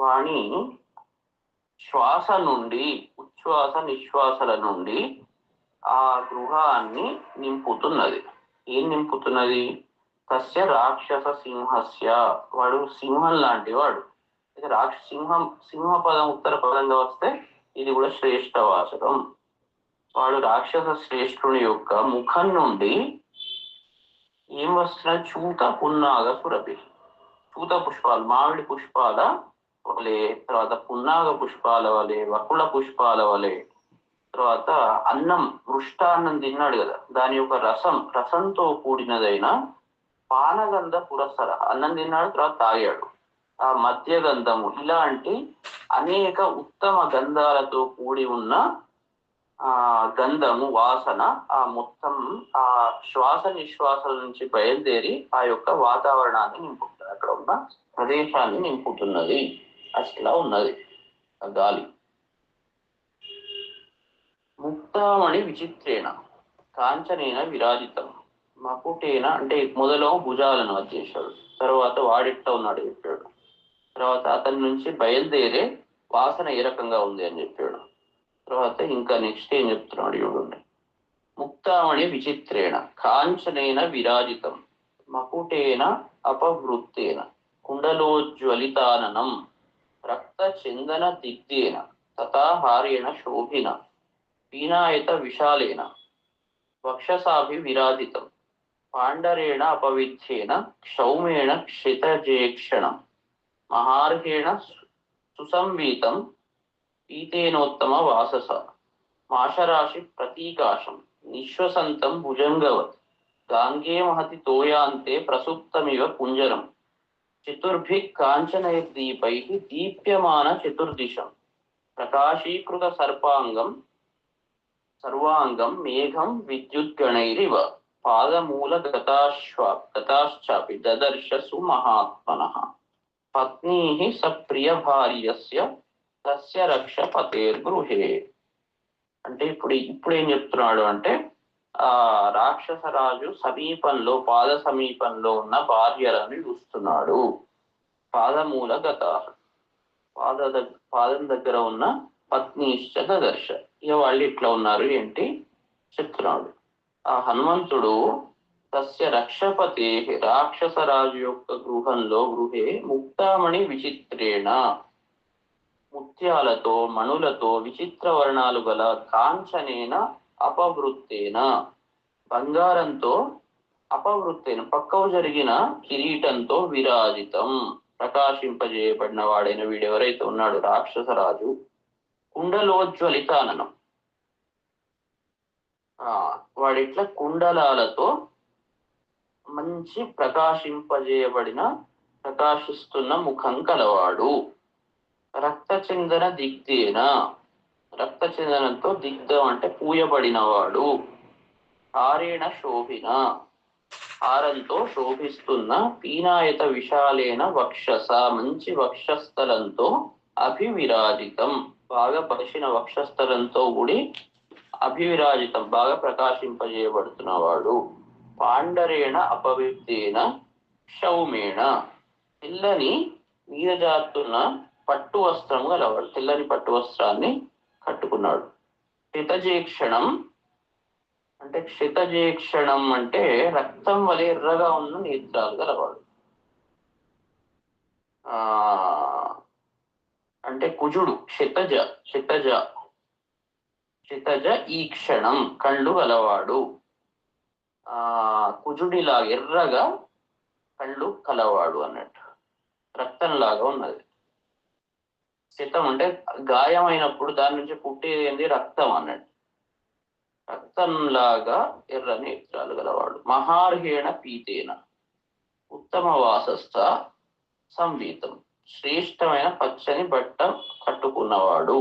వాణి శ్వాస నుండి, ఉచ్ఛ్వాస నిశ్వాసల నుండి ఆ గృహాన్ని నింపుతున్నది. ఏం నింపుతున్నది? తస్య రాక్షస సింహస్య, వాడు సింహం లాంటి వాడు. సింహ పదం ఉత్తర పదంగా వస్తే ఇది కూడా శ్రేష్టవాచకం. వాడు రాక్షస శ్రేష్ఠుని యొక్క ముఖం నుండి ఏం వస్తున్న? చూత పున్నాగ సురభి, చూత పుష్పాలు, మామిడి పుష్పాల వలె, తర్వాత పున్నాగ పుష్పాల వలె, వకుల పుష్పాల వలె, తర్వాత అన్నం, మృష్టాన్నం తిన్నాడు కదా, దాని యొక్క రసంతో కూడినదైన పానగంధ పురస్సర, అన్నం తిన్నాడు తర్వాత తాగాడు, ఆ మధ్య గంధము, ఇలాంటి అనేక ఉత్తమ గంధాలతో కూడి ఉన్న గంధము వాసన ఆ మొత్తం ఆ శ్వాస నిశ్వాసాల నుంచి బయలుదేరి ఆ యొక్క వాతావరణాన్ని నింపుతుంది, అక్కడ ఉన్న ప్రదేశాన్ని నింపుతున్నది. అట్లా ఉన్నది ఆ గాలి. ముక్తామణి విచిత్రేణ, కాంచనేన విరాజితం, మకుటేన అంటే మొదలో భుజాలను వచ్చేసాడు, తర్వాత వాడిట్లా ఉన్నాడు చెప్పాడు, తర్వాత అతని నుంచి బయలుదేరే వాసన ఏ రకంగా ఉంది అని చెప్పాడు. తర్వాత ఇంకా నెక్స్ట్ ఏం చెప్తున్నాడు చూడండి. ముక్తామణి విచిత్రేణ కాంచనేన విరాజితం మకుటేన అపవృత్తేన కుండలోజ్వలితాననం రక్త చందన దిగ్ధేన తథాహారేణ శోభిన పీనాయత విశాలేన వక్షసాభి విరాజితం పాండరేణ అపవిచ్ఛేన క్షౌమేణ క్షితజేక్షణం మహార్హేణ సుసంవీతం పీతేనోత్తమ వాసస మాషరాశి ప్రతీకాశం నిశ్వసంతం భుజంగవత్ గాంగే మహతి తోయాంతే ప్రసుప్తమివ కుంజరం చతుర్భిః కాంచనైర్దీపైః దీప్యమాన చతుర్దిశం ప్రకాశీకృత సర్వాంగం మేఘం విద్యుద్గణైరివ పాదమూల గతాశ్చాపి దదర్శ సుమహాత్మనః పత్నీః సప్రియభార్యస్య తస్య రక్ష పతేర్గృహే. అంటే ఇప్పుడు ఏం చెప్తున్నాడు అంటే ఆ రాక్షసరాజు సమీపంలో పాద సమీపంలో ఉన్న భార్యలను చూస్తున్నాడు. పాదమూల గత పాదం దగ్గర ఉన్న పత్నిశ్చ దదర్శ, ఇక వాళ్ళు ఇట్లా ఉన్నారు ఏంటి చెప్తున్నాడు. ఆ హనుమంతుడు తస్య రక్షపతే రాక్షసరాజు యొక్క గృహే ముక్తామణి విచిత్రేణ ముత్యాలతో మణులతో విచిత్ర వర్ణాలు గల కాంచనేన అపవృత్తేన బంగారంతో అపవృత్తేన పక్కవు జరిగిన కిరీటంతో విరాజితం ప్రకాశింపజేయబడిన వాడైన వీడెవరైతే ఉన్నాడు రాక్షసరాజు కుండలోజ్వలితాననం వాడిట్లా కుండలాలతో మంచి ప్రకాశిస్తున్న ముఖం కలవాడు. రక్తచందన దిగ్ధేన రక్తచందనంతో దిగ్ధం అంటే పూయబడినవాడు. హారేణ శోభిన హారంతో శోభిస్తున్న పీనాయత విశాలేన వక్షస మంచి వక్షస్థలంతో అభివిరాజితం బాగా పరిచిన వక్షస్థలంతో కూడి అభివిరాజితం బాగా ప్రకాశింపజేయబడుతున్నవాడు. పాండరేణ అపవిత్తేన క్షౌమేణ తెల్లని నీరజాతున్న పట్టు వస్త్రం గలవాడు, తెల్లని పట్టు వస్త్రాన్ని కట్టుకున్నాడు. క్షితజేక్షణం అంటే రక్తం వలె ఎర్రగా ఉన్న నేత్రాలు గలవాడు. అంటే కుజుడు క్షితజ ఈక్షణం కళ్ళు గలవాడు. కుజుడిలా ఎర్రగా కళ్ళు కలవాడు అన్నట్టు, రక్తంలాగా ఉన్నది. శితం అంటే గాయమైనప్పుడు దాని నుంచి పుట్టేది ఏంది రక్తం అన్నట్టు, రక్తంలాగా ఎర్ర నేత్రాలు గలవాడు. మహార్హేణ పీతేన ఉత్తమ వాసస్థ సంవీతం శ్రేష్టమైన పచ్చని బట్ట కట్టుకున్నవాడు.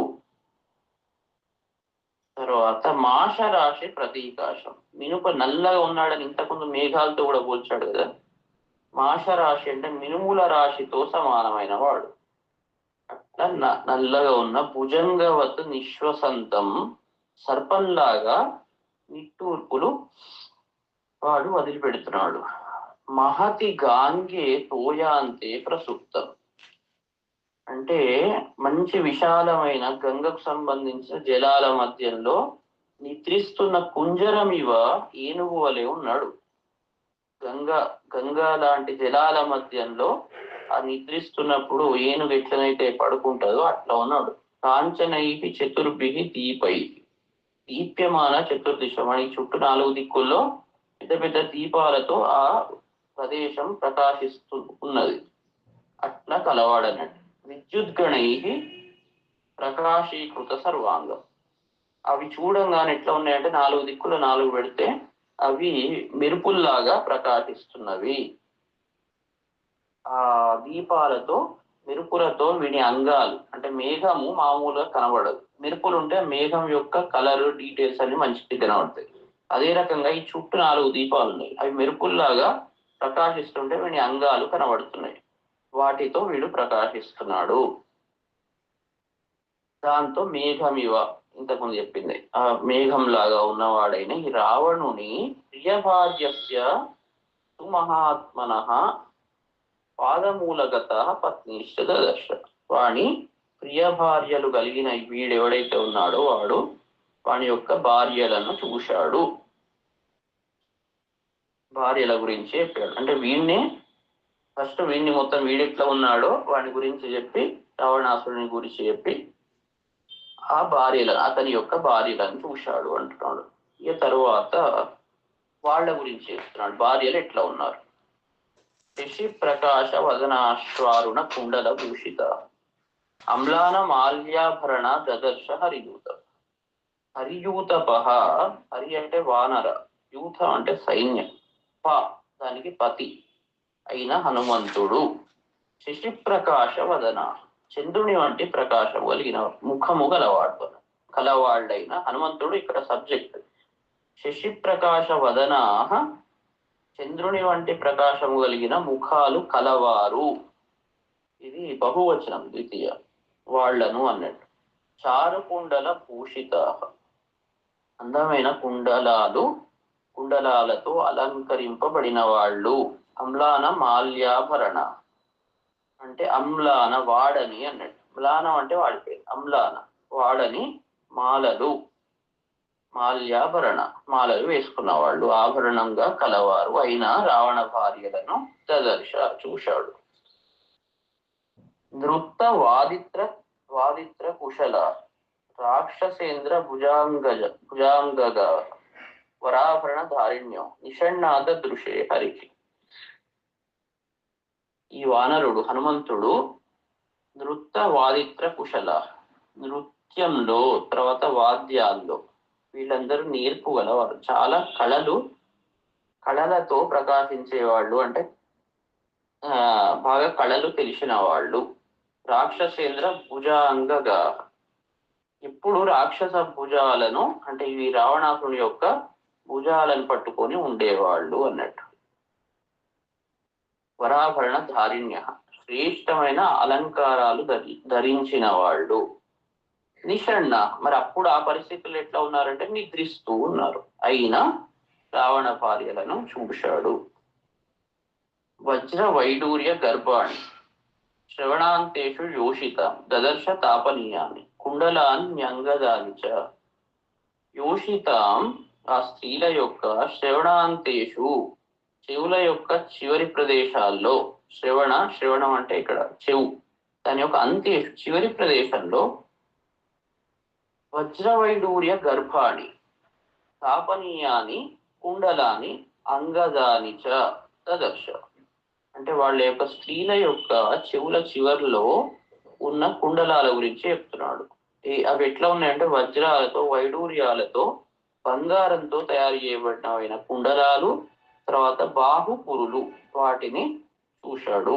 తర్వాత మాషరాశి ప్రతీకాశం మినుప నల్లగా ఉన్నాడని ఇంతకుముందు మేఘాలతో కూడా పోల్చాడు కదా. మాషరాశి అంటే మినుముల రాశితో సమానమైన వాడు. అట్లా నల్లగా ఉన్న భుజంగవత్ నిశ్వసంతం సర్పంలాగా నిట్టూర్పులు వాడు వదిలిపెడుతున్నాడు. మహతి గాంగే తోయాంతే ప్రసుప్తం అంటే మంచి విశాలమైన గంగకు సంబంధించిన జలాల మధ్యంలో నిద్రిస్తున్న కుంజరం ఇవ ఏనుగు వలె ఉన్నాడు. గంగా లాంటి జలాల మధ్యంలో ఆ నిద్రిస్తున్నప్పుడు ఏనుగు ఎట్లనైతే పడుకుంటుందో అట్లా ఉన్నాడు. కాంచనై చతుర్భిః దీపై దీప్యమాన చతుర్దిశ మనకి చుట్టూ 4 దిక్కుల్లో పెద్ద పెద్ద దీపాలతో ఆ ప్రదేశం ప్రకాశిస్తూ ఉన్నది. అట్లా కలవాడన్నట్టు. విద్యుద్గణై ప్రకాశీకృత సర్వాంగం అవి చూడంగానే ఎట్లా ఉన్నాయంటే 4 దిక్కులు 4 పెడితే అవి మెరుపుల్లాగా ప్రకాశిస్తున్నవి. ఆ దీపాలతో మెరుపులతో వీడి అంగాలు అంటే మేఘము మామూలుగా కనబడదు, మెరుపులు ఉంటే మేఘం యొక్క కలర్ డీటెయిల్స్ అన్ని మంచిగా కనబడతాయి. అదే రకంగా ఈ చుట్టూ 4 దీపాలు ఉన్నాయి, అవి మెరుపుల్లాగా ప్రకాశిస్తుంటే వీడి అంగాలు కనబడుతున్నాయి, వాటితో వీడు ప్రకాశిస్తున్నాడు. దాంతో మేఘమివ ఇంతకుముందు చెప్పింది. ఆ మేఘం లాగా ఉన్నవాడైన ఈ రావణుని ప్రియభార్యస్య సుమహాత్మన పాదమూలగత పత్నిష్ట దర్శ. వాణి ప్రియ భార్యలు కలిగిన వీడెవడైతే ఉన్నాడో వాడు వాని యొక్క భార్యలను చూశాడు. భార్యల గురించి చెప్పాడు. అంటే వీడిని మొత్తం వీడెట్లా ఉన్నాడో వాని గురించి చెప్పి, రావణాసురుని గురించి చెప్పి ఆ అతని యొక్క భార్యలను చూశాడు అంటున్నాడు. ఇక తరువాత వాళ్ళ గురించి చెప్తున్నాడు, భార్యలు ఎట్లా ఉన్నారు. శశి ప్రకాశ వదనాశ్వారుణ కుండల భూషిత అమ్లాన మాల్యాభరణ దదర్శ హరియూత. హరియూతపహ, హరి అంటే వానర, యూథ అంటే సైన్యం, దానికి పతి అయిన హనుమంతుడు. శశి ప్రకాశ వదన, చంద్రుని వంటి ప్రకాశం కలిగిన ముఖము కలవాళ్ళైన హనుమంతుడు ఇక్కడ సబ్జెక్ట్. శశి ప్రకాశ వదనా, చంద్రుని వంటి ప్రకాశము కలిగిన ముఖాలు కలవారు. ఇది బహువచనం, ద్వితీయ, వాళ్లను అన్నట్టు. చారు కుండల భూషిత, అందమైన కుండలాలతో అలంకరింపబడిన వాళ్ళు. అమ్లాన మాల్యాభరణ అంటే అమ్లాన వాడని అన్నట్టు. మ్లానం అంటే వాడిపోయి, అమ్లాన వాడని మాల్యాభరణ మాలలు వేసుకున్న వాళ్ళు, ఆభరణంగా కలవారు అయిన రావణ భార్యలను దదర్శ చూశాడు. నృత్త వాదిత్ర కుశల రాక్షసేంద్ర భుజాంగగ వరాభరణ ధారిణ్యం నిషణ్ణాద దృశే హరికి. ఈ వానరుడు హనుమంతుడు నృత్త వాదిత్ర కుశల, నృత్యంలో తర్వాత వాద్యాల్లో వీళ్ళందరూ నేర్పు గలవారు. చాలా కళలతో ప్రకాశించేవాళ్ళు, అంటే బాగా కళలు తెలిసిన వాళ్ళు. రాక్షసేంద్ర భుజాంగగా, ఇప్పుడు రాక్షస భుజాలను అంటే ఇవి రావణాసుని యొక్క భుజాలను పట్టుకొని ఉండేవాళ్ళు అన్నట్టు. వరాభరణ ధారిణ్య, శ్రేష్టమైన అలంకారాలు ధరించిన వాళ్ళు. నిషణ్ణ, మరి అప్పుడు ఆ పరిస్థితులు ఎట్లా ఉన్నారంటే నిద్రిస్తూ ఉన్నారు అయినా రావణ భార్యలను చూశాడు. వజ్ర వైడూర్య గర్భాణి శ్రవణాంతేషు యోషిత దదర్శ తాపనీయాన్ని కుండలాన్యంగదానిచ. యోషితాం, ఆ స్త్రీల యొక్క శ్రవణాంతేషు, చెవుల యొక్క చివరి ప్రదేశాల్లో, శ్రవణం అంటే ఇక్కడ చెవు, దాని యొక్క అంతేషు చివరి ప్రదేశంలో వజ్రవైడూర్య గర్భాణి తాపనీయాని కుండలాని అంగదాని చ దదర్శ. అంటే వాళ్ళ యొక్క స్త్రీల యొక్క చెవుల చివర్లో ఉన్న కుండలాల గురించి చెప్తున్నాడు. అవి ఎట్లా ఉన్నాయంటే వజ్రాలతో, వైడూర్యాలతో, బంగారంతో తయారు చేయబడినవైన కుండలాలు, తర్వాత బాహుపురులు, వాటిని చూశాడు.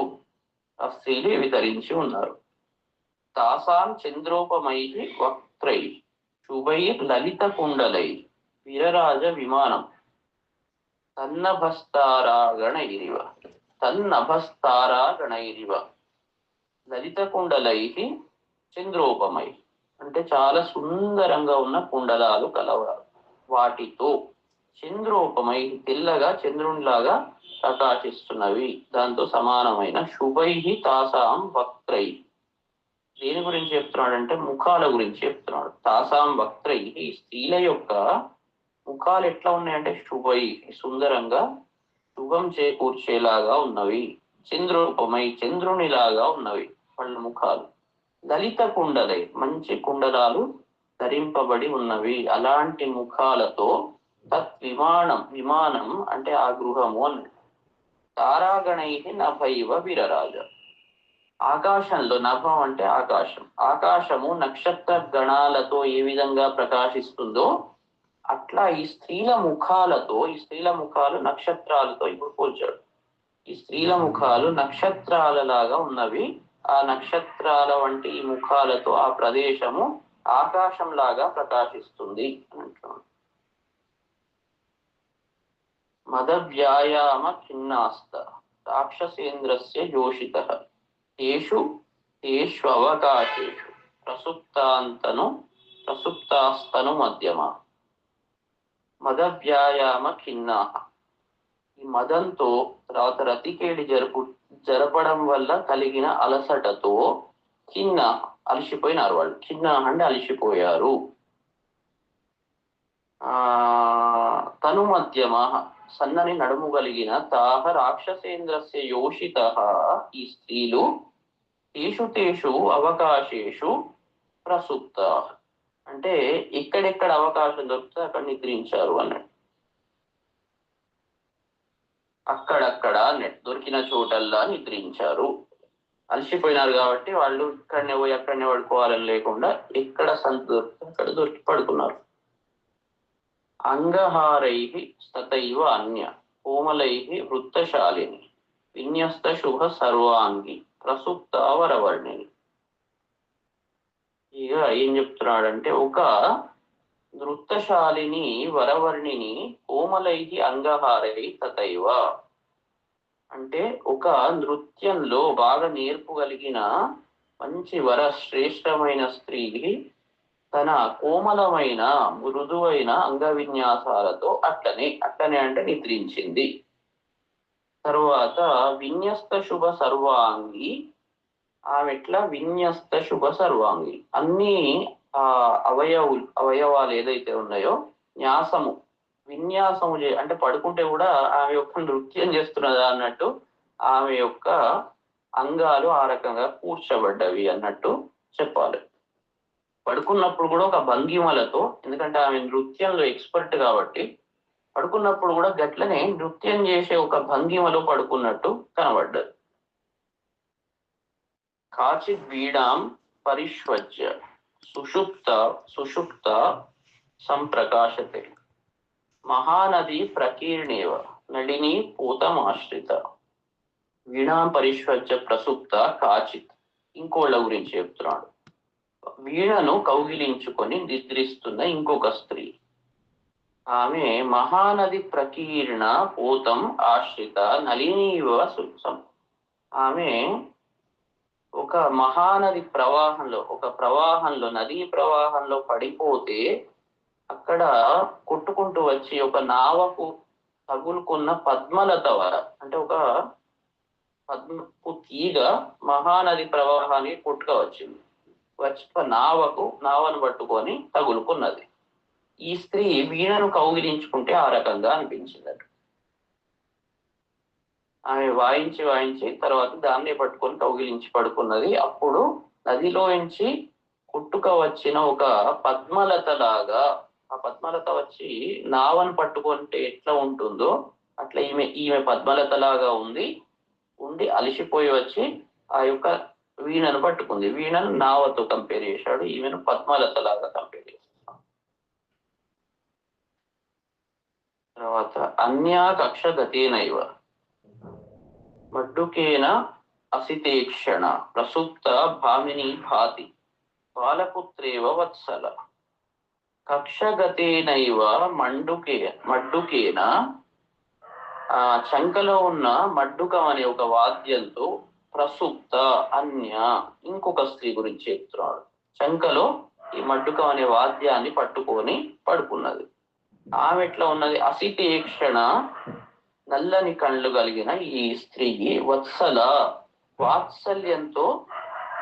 ఆ స్త్రీలు ఇవి ధరించి ఉన్నారు. తాసాం చంద్రోపమై వక్త్రై శుభై లలిత కుండలై వీరరాజ విమానం తన్నభస్తారాగణైరివ లలిత కుండలై చంద్రోపమై అంటే చాలా సుందరంగా ఉన్న కుండలాలు కలవారు. వాటితో చంద్రోపమై తెల్లగా చంద్రునిలాగా ప్రకాశిస్తున్నవి, దాంతో సమానమైన శుభై తాసాం వక్త్రై. దేని గురించి చెప్తున్నాడంటే ముఖాల గురించి చెప్తున్నాడు. తాసాం వక్త్రై, ఈ స్త్రీల యొక్క ముఖాలు ఎట్లా ఉన్నాయంటే శుభై, సుందరంగా శుభం చేకూర్చేలాగా ఉన్నవి. చంద్రోపమై, చంద్రునిలాగా ఉన్నవి వాళ్ళ ముఖాలు. లలిత కుండలై, మంచి కుండలాలు ధరింపబడి ఉన్నవి. అలాంటి ముఖాలతో విమానం అంటే ఆ గృహము అన్నది. తారాగణై నభైవ వీరరాజ, ఆకాశంలో, నభం అంటే ఆకాశం, ఆకాశము నక్షత్ర గణాలతో ఏ విధంగా ప్రకాశిస్తుందో అట్లా ఈ స్త్రీల ముఖాలు నక్షత్రాలతో ఇప్పుడు పోల్చాడు. ఈ స్త్రీల ముఖాలు నక్షత్రాల లాగా ఉన్నవి. ఆ నక్షత్రాల వంటి ఈ ముఖాలతో ఆ ప్రదేశము ఆకాశం లాగా ప్రకాశిస్తుంది అని అంటున్నాడు. మద వ్యాయామ ఖిన్నాస్త రాక్షసేంద్రస్య యోషితః తేష్వవకాశేషు ప్రసుప్తాంతను ప్రసుప్తాస్తను మధ్యమ మద వ్యాయామ ఖిన్నా. ఈ మదంతో తర్వాత రతికేడి జరపడం వల్ల కలిగిన అలసటతో ఖిన్న అలసిపోయినారు వాళ్ళు. ఖిన్న అంటే అలసిపోయారు. తను మధ్యమ సన్నని నడుము కలిగిన తాహ రాక్షసేంద్రస్య యోషిత. ఈ స్త్రీలు తేషు తేషు అవకాశేషు ప్రసుప్త అంటే ఎక్కడెక్కడ అవకాశం దొరికితే అక్కడ నిద్రించారు అన్నట్టు. అక్కడక్కడ దొరికిన చోటల్లా నిద్రించారు. అలసిపోయినారు కాబట్టి వాళ్ళు ఇక్కడనే పోయి అక్కడనే పడుకోవాలని లేకుండా ఎక్కడ సంత దొరికితే అక్కడ దొరికి పడుకున్నారు. అంగహారై స్తతైవ అన్య కోమలై వృత్తశాలిని విన్యస్త శుభ సర్వాంగి ప్రసుప్త వరవర్ణిని. ఇక ఏం చెప్తున్నాడంటే ఒక నృత్తశాలిని వరవర్ణిని కోమలై అంగహారై తథైవ అంటే ఒక నృత్యంలో బాగా నేర్పుగలిగిన మంచి శ్రేష్టమైన స్త్రీకి తన కోమలమైన మృదువైన అంగ విన్యాసాలతో అట్లనే అంటే నిద్రించింది. తరువాత విన్యస్త శుభ సర్వాంగి ఆమె ఎట్లా విన్యస్త శుభ సర్వాంగి అన్ని అవయవాలు ఏదైతే ఉన్నాయో విన్యాసము అంటే పడుకుంటే కూడా ఆమె యొక్క నృత్యం చేస్తున్నదా అన్నట్టు ఆమె యొక్క అంగాలు ఆ రకంగా కూర్చోబడ్డవి అన్నట్టు చెప్పాలి. పడుకున్నప్పుడు కూడా ఒక భంగిమలతో, ఎందుకంటే ఆమె నృత్యంలో ఎక్స్పర్ట్ కాబట్టి పడుకున్నప్పుడు కూడా గట్లనే నృత్యం చేసే ఒక భంగిమలో పడుకున్నట్టు కనబడ్డది. కాచిత్ వీడాం పరిష్వజ్య సుషుప్త సంప్రకాశతే మహానది ప్రకీర్ణేవ నళిని పూతమాశ్రిత. వీణాం పరిష్వజ్య ప్రసుప్త కాచిత్ ఇంకోళ్ళ గురించి చెప్తున్నాడు. వీణను కౌగిలించుకొని నిద్రిస్తున్న ఇంకొక స్త్రీ. ఆమె మహానది ప్రకీర్ణ పూతం ఆశ్రిత నళినీవ సుసం. ఆమె ఒక మహానది ప్రవాహంలో నదీ ప్రవాహంలో పడిపోతే అక్కడ కొట్టుకుంటూ వచ్చి ఒక నావకు తగులుకున్న పద్మలత అంటే ఒక పద్మపు తీగ మహానది ప్రవాహానికి కొట్టుకవచ్చింది. వచ్చి నావను పట్టుకొని తగులుకున్నది. ఈ స్త్రీ వీణను కౌగిలించుకుంటే ఆ రకంగా అనిపించిందట. ఆమె వాయించి తర్వాత దాన్నే పట్టుకొని కౌగిలించి పడుకున్నది. అప్పుడు నదిలోంచి కొట్టుక వచ్చిన ఒక పద్మలత లాగా, ఆ పద్మలత వచ్చి నావను పట్టుకుంటే ఎట్లా ఉంటుందో అట్లా ఈమె పద్మలత లాగా ఉండి అలసిపోయి వచ్చి ఆ యొక్క వీణను పట్టుకుంది. వీణను నావతో కంపేర్ చేశాడు, ఈమెను పద్మలత లాగా కంపేర్ చేస్తాడు. తర్వాత అన్యా కక్ష గతేనైవ మడ్డుకేన అసితేక్షణ ప్రసుప్త భామిని భాతి బాలపుత్రేవ వత్సల. కక్షగతేనైవ మడ్డుకేన చంకలో ఉన్న మడ్డుకం అనే ఒక వాద్యంతో ప్రసుప్త అన్య ఇంకొక స్త్రీ గురించి చెప్తున్నాడు. చంకలో ఈ మడ్డుకం అనే వాద్యాన్ని పట్టుకొని పడుకున్నది. ఆమె ఎట్లా ఉన్నది? అసితేక్షణ నల్లని కళ్ళు కలిగిన ఈ స్త్రీ వత్సల వాత్సల్యంతో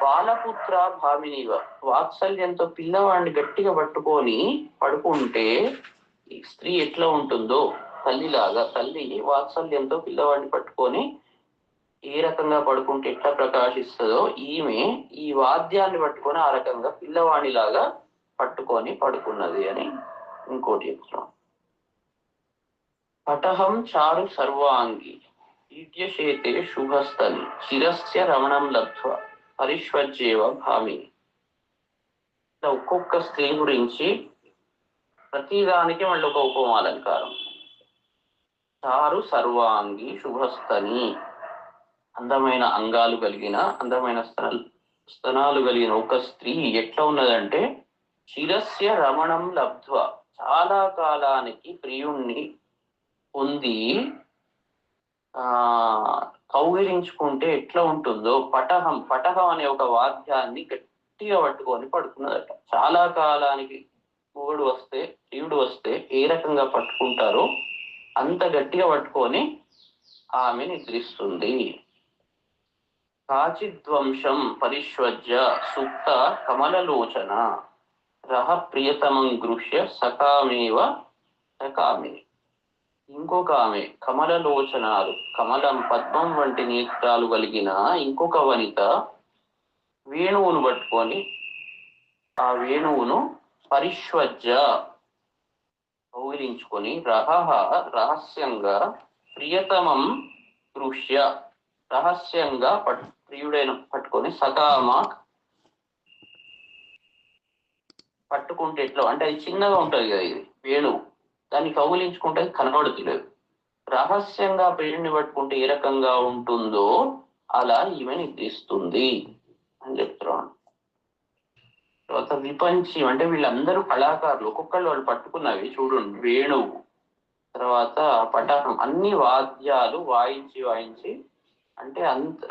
బాలపుత్ర భామినివ వాత్సల్యంతో పిల్లవాడిని గట్టిగా పట్టుకొని పడుకుంటే ఈ స్త్రీ ఎట్లా ఉంటుందో తల్లిలాగా, తల్లి వాత్సల్యంతో పిల్లవాడిని పట్టుకొని ఏ రకంగా పడుకుంటే ఎట్లా ప్రకాశిస్తుందో ఈమె ఈ వాద్యాన్ని పట్టుకొని ఆ రకంగా పిల్లవాడిలాగా పట్టుకొని పడుకున్నది అని ఇంకోటి చెప్తున్నాం. పటహం చారు సర్వాంగి ఈడ్యశేతే శుభస్థలి చిరస్య రమణం లబ్ధ్వ పరిష్వజ్యేవ భామిని. ఒక్కొక్క స్త్రీ గురించి ప్రతిదానికి మళ్ళీ ఒక ఉపమాలంకారం. చారు సర్వాంగి శుభస్థని అందమైన అంగాలు కలిగిన, అందమైన స్తనాలు కలిగిన ఒక స్త్రీ ఎట్లా ఉన్నదంటే చిరస్య రమణం లబ్ధ్వ చాలా కాలానికి ప్రియుణ్ణి పొంది కౌగిలించుకుంటే ఎట్లా ఉంటుందో పటహం అనే ఒక వాద్యాన్ని గట్టిగా పట్టుకొని పడుకున్నదట. చాలా కాలానికి మొగుడు వస్తే ప్రియుడు వస్తే ఏ రకంగా పట్టుకుంటారో అంత గట్టిగా పట్టుకొని ఆమె నిద్రిస్తుంది. కాచిద్వంశం పరిష్వజ్య సుప్త కమలలోచన రహ ప్రియతమం గృహ్య సకామేవ సకామిని. ఇంకొక ఆమె కమలలోచనాలు, కమలం పద్మం వంటి నేత్రాలు కలిగిన ఇంకొక వనిత వేణువును పట్టుకొని ఆ వేణువును పరిష్వజ్య కౌగిలించుకొని రహస్యంగా ప్రియతమం గృహ్య రహస్యంగా ప్రియుడైన పట్టుకొని సకామ పట్టుకుంటే ఎట్లా అంటే అది చిన్నగా ఉంటది కదా, ఇది వేణువు, దాన్ని కౌగిలించుకుంటే కనబడుతులేదు. రహస్యంగా ప్రియుడిని పట్టుకుంటే ఏ రకంగా ఉంటుందో అలా ఈమె నిద్రిస్తుంది అని చెప్తున్నాను. తర్వాత విపంచి అంటే వీళ్ళందరూ కళాకారులు, ఒక్కొక్కళ్ళు వాళ్ళు పట్టుకున్నవి చూడండి, వేణువు, తర్వాత పటాకం, అన్ని వాద్యాలు వాయించి అంటే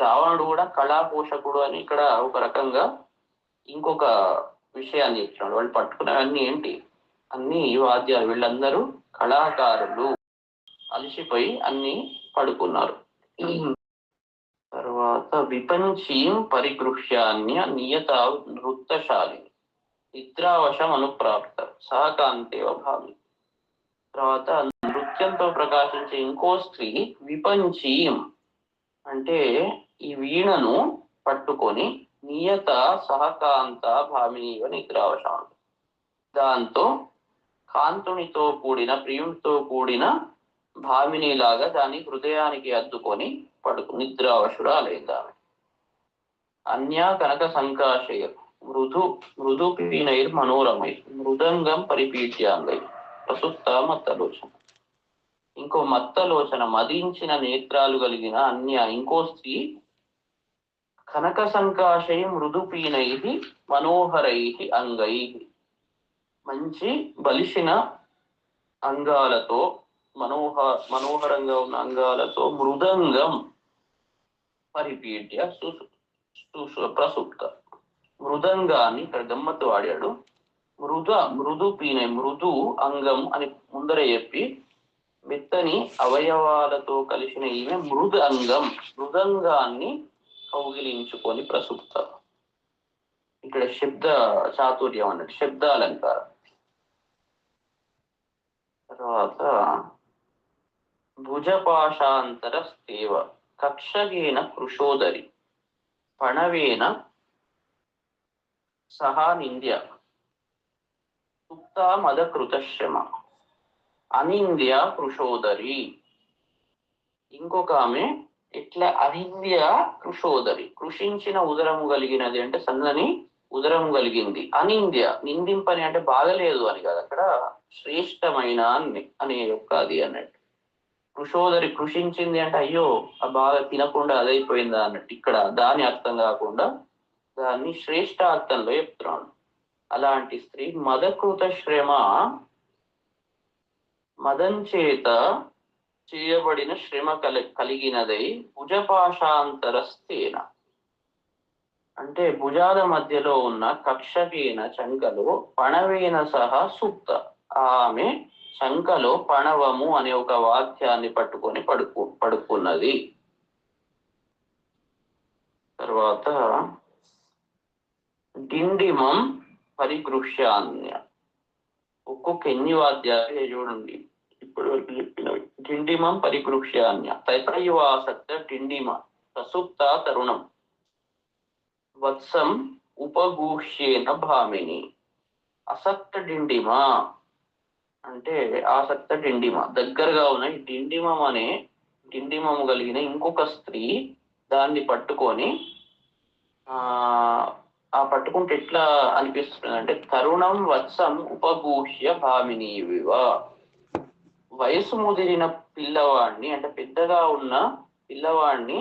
రావణుడు కూడా కళా పోషకుడు అని ఇక్కడ ఒక రకంగా ఇంకొక విషయాన్ని చెప్తున్నాడు. వాళ్ళు పట్టుకున్నవన్నీ ఏంటి, అన్ని వాద్యాలు, వీళ్ళందరూ కళాకారులు, అలసిపోయి అన్ని పడుకున్నారు. తర్వాత విపంచీం పరిగృహ్యాన్య నియత నృత్తశాలిని నిద్రావశం అనుప్రాప్త సహకాంతేవ భావి. తర్వాత నృత్యంతో ప్రకాశించే ఇంకో స్త్రీ విపంచీం అంటే ఈ వీణను పట్టుకొని నియత సహకాంత భామినివ నిద్రావశం, దాంతో కాంతునితో కూడిన ప్రియునితో కూడిన భామినిలాగా దాని హృదయానికి అద్దుకొని నిద్రావశురాలైందామె. అన్యా కనక సంకాశయ మృదు పీనైర్ మనోరమై మృదంగం పరిపీడ్యాంగై ప్రసుప్త మత్తలోచన. ఇంకో మత్తలోచన మదించిన నేత్రాలు కలిగిన ఇంకో స్త్రీ కనక సంకాశై మృదుపీనై మనోహరై అంగై మంచి బలిసిన అంగాలతో మనోహరంగా ఉన్న అంగాలతో మృదంగం పరిపీడ్య ప్రసుప్త. మృదంగాన్ని ఇక్కడ గమ్మత్తు వాడాడు. మృదు పీనై, మృదు అంగం అని ముందర చెప్పి మెత్తని అవయవాలతో కలిసిన ఈమె మృదంగాన్ని కౌగిలించుకొని ప్రసుప్త. ఇక్కడ శబ్ద చాతుర్యం అన్నట్టు, శబ్దాలంకారం. తర్వాత భుజపాశాంతర స్థేవ కక్షగేన కృషోదరి పణవేన సహా నింద్య సుప్తా మదకృతశ్రమ అనింద్య కృషోదరి. ఇంకొక ఆమె ఇట్లా అనింద్య కృషోదరి, కృషించిన ఉదరము కలిగినది అంటే సన్నని ఉదరము కలిగింది. అనింద్య నిందింపని అంటే బాగలేదు అని కాదు, అక్కడ శ్రేష్టమైన అనే యొక్క అది అన్నట్టు. కృషోదరి కృషించింది అంటే అయ్యో బాగా తినకుండా అదైపోయిందా అన్నట్టు, ఇక్కడ దాని అర్థం కాకుండా దాన్ని శ్రేష్టార్థంలో చెప్తున్నాడు. అలాంటి స్త్రీ మదకృత శ్రమ, మదం చేత చేయబడిన శ్రమ కలిగినదై భుజపాశాంతరస్థేన అంటే భుజాల మధ్యలో ఉన్న కక్షకేన చంకలో పణవేన సహా సుప్త, ఆమె చంకలో పణవము అనే ఒక వాద్యాన్ని పట్టుకొని పడుకున్నది. తర్వాత డిండిమం పరిగృహ్యాన్య, ఒక్కొక్క ఎన్ని వాద్యాలు చూడండి ఇప్పటి వరకు చెప్పినవి. డిండిమం పరిగృహ్యాన్య తైతయువాసక్త డిండిమ ప్రసుప్త తరుణం వత్సం ఉపగూహ్యేన భామిని. అసక్త డిండిమ అంటే ఆసక్త డిండిమ, దగ్గరగా ఉన్న ఈ డిండిమము కలిగిన ఇంకొక స్త్రీ దాన్ని పట్టుకొని పట్టుకుంటే ఎట్లా అనిపిస్తుంది అంటే తరుణం వత్సం ఉపగూహ్య భామినీవివ, వయసు ముదిరిన పిల్లవాడిని అంటే పెద్దగా ఉన్న పిల్లవాడిని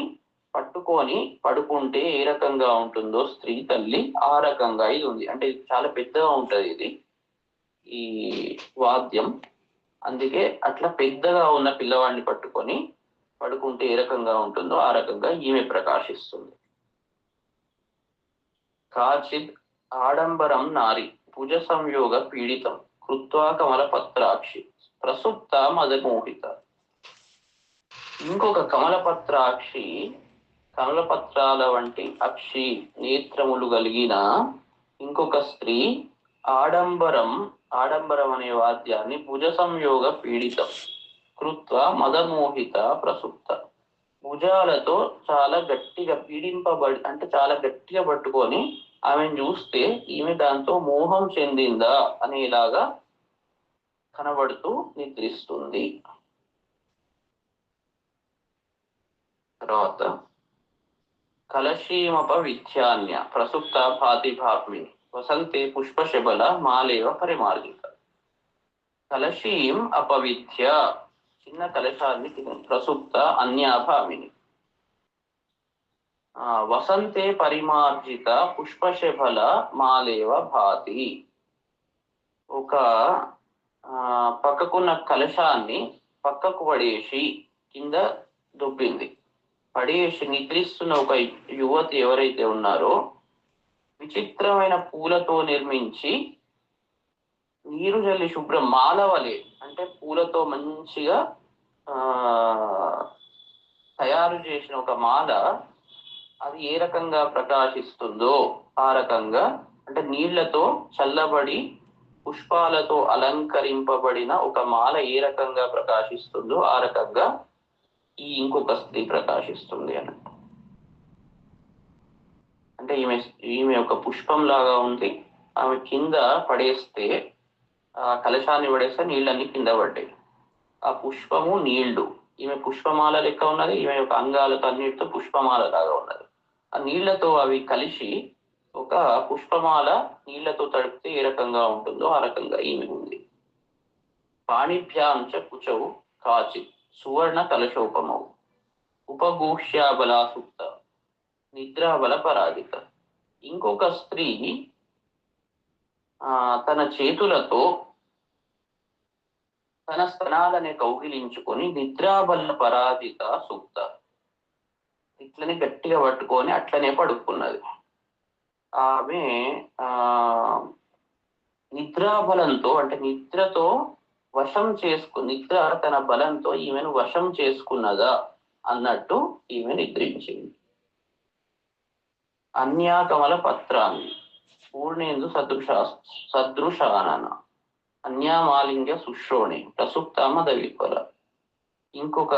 పట్టుకొని పడుకుంటే ఏ రకంగా ఉంటుందో స్త్రీ తల్లి, ఆ రకంగా ఇది ఉంది. అంటే ఇది చాలా పెద్దగా ఉంటది ఇది ఈ వాద్యం, అందుకే అట్లా పెద్దగా ఉన్న పిల్లవాడిని పట్టుకొని పడుకుంటే ఏ రకంగా ఉంటుందో ఆ రకంగా ఈమె ప్రకాశిస్తుంది. కాచిద్ ఆడంబరం నారి భుజ సంయోగ పీడితం కృత్వా కమల పత్రాక్షి ప్రసుప్త మదమోహిత. ఇంకొక కమలపత్రాక్షి, కమలపత్రాల వంటి అక్షి నేత్రములు కలిగిన ఇంకొక స్త్రీ ఆడంబరం అనే వాద్యాన్ని భుజ సంయోగ పీడితం కృత్వ మదమోహిత ప్రసుప్త, భుజాలతో చాలా గట్టిగా పీడింపబడి అంటే చాలా గట్టిగా పట్టుకొని ఆమెను చూస్తే ఈమె దాంతో మోహం చెందిందా అనేలాగా కనబడుతూ నిద్రిస్తుంది. తర్వాత కలశీమప విఖ్యాన్య ప్రసుప్త భాతిభాగ్మిని వసంతే పుష్పశబల మాలేవ పరిమార్జిత. కలశీం అపవిధ్య చిన్న కలశాన్ని ప్రసుప్త అన్యాభామిని వసంతే పరిమార్జిత పుష్పశబల మాలేవ భాతి. ఒక పక్కకున్న కలశాన్ని పక్కకు పడేసి కింద దుబ్బింది. పడేసి నిద్రిస్తున్న ఒక యువతి ఎవరైతే ఉన్నారో విచిత్రమైన పూలతో నిర్మించి నీరు జల్లి శుభ్రం మాలవలే అంటే పూలతో మంచిగా తయారు చేసిన ఒక మాల అది ఏ రకంగా ప్రకాశిస్తుందో ఆ రకంగా అంటే నీళ్లతో చల్లబడి పుష్పాలతో అలంకరింపబడిన ఒక మాల ఏ రకంగా ప్రకాశిస్తుందో ఆ రకంగా ఈ ఇంకొక స్త్రీ ప్రకాశిస్తుంది అన్నట్టు. అంటే ఈమె ఒక పుష్పం లాగా ఉంది. ఆమె కింద పడేస్తే ఆ కలశాన్ని పడేస్తే నీళ్ళన్నీ కింద పడ్డాయి. ఆ పుష్పము నీళ్లు, ఈమె పుష్పమాల లెక్క ఉన్నది. ఈమె యొక్క అంగాలతో అన్నిటితో పుష్పమాల లాగా ఉన్నది. ఆ నీళ్లతో అవి కలిసి ఒక పుష్పమాల నీళ్లతో తడిపితే ఏ రకంగా ఉంటుందో ఆ రకంగా ఈమె ఉంది. పాణిభ్యాంచ కుచౌ కాచిత్ సువర్ణ కలశోపమౌ ఉపగూహ్యాబలాసుప్త నిద్రాబల పరాజిత. ఇంకొక స్త్రీ తన చేతులతో తన స్తనాలని కౌగిలించుకొని నిద్రాబల పరాజిత సుప్త ఇట్లనే గట్టిగా పట్టుకొని అట్లనే పడుకున్నది. ఆమె నిద్రాబలంతో అంటే నిద్రతో వశం నిద్ర తన బలంతో ఈమెను వశం చేసుకున్నదా అన్నట్టు ఈమె నిద్రించింది. అన్యాకమల పత్రాన్ని పూర్ణేందు సదృశానన అన్యామాలింగ సుశ్రోణి ప్రసుప్తామ దవిఫల. ఇంకొక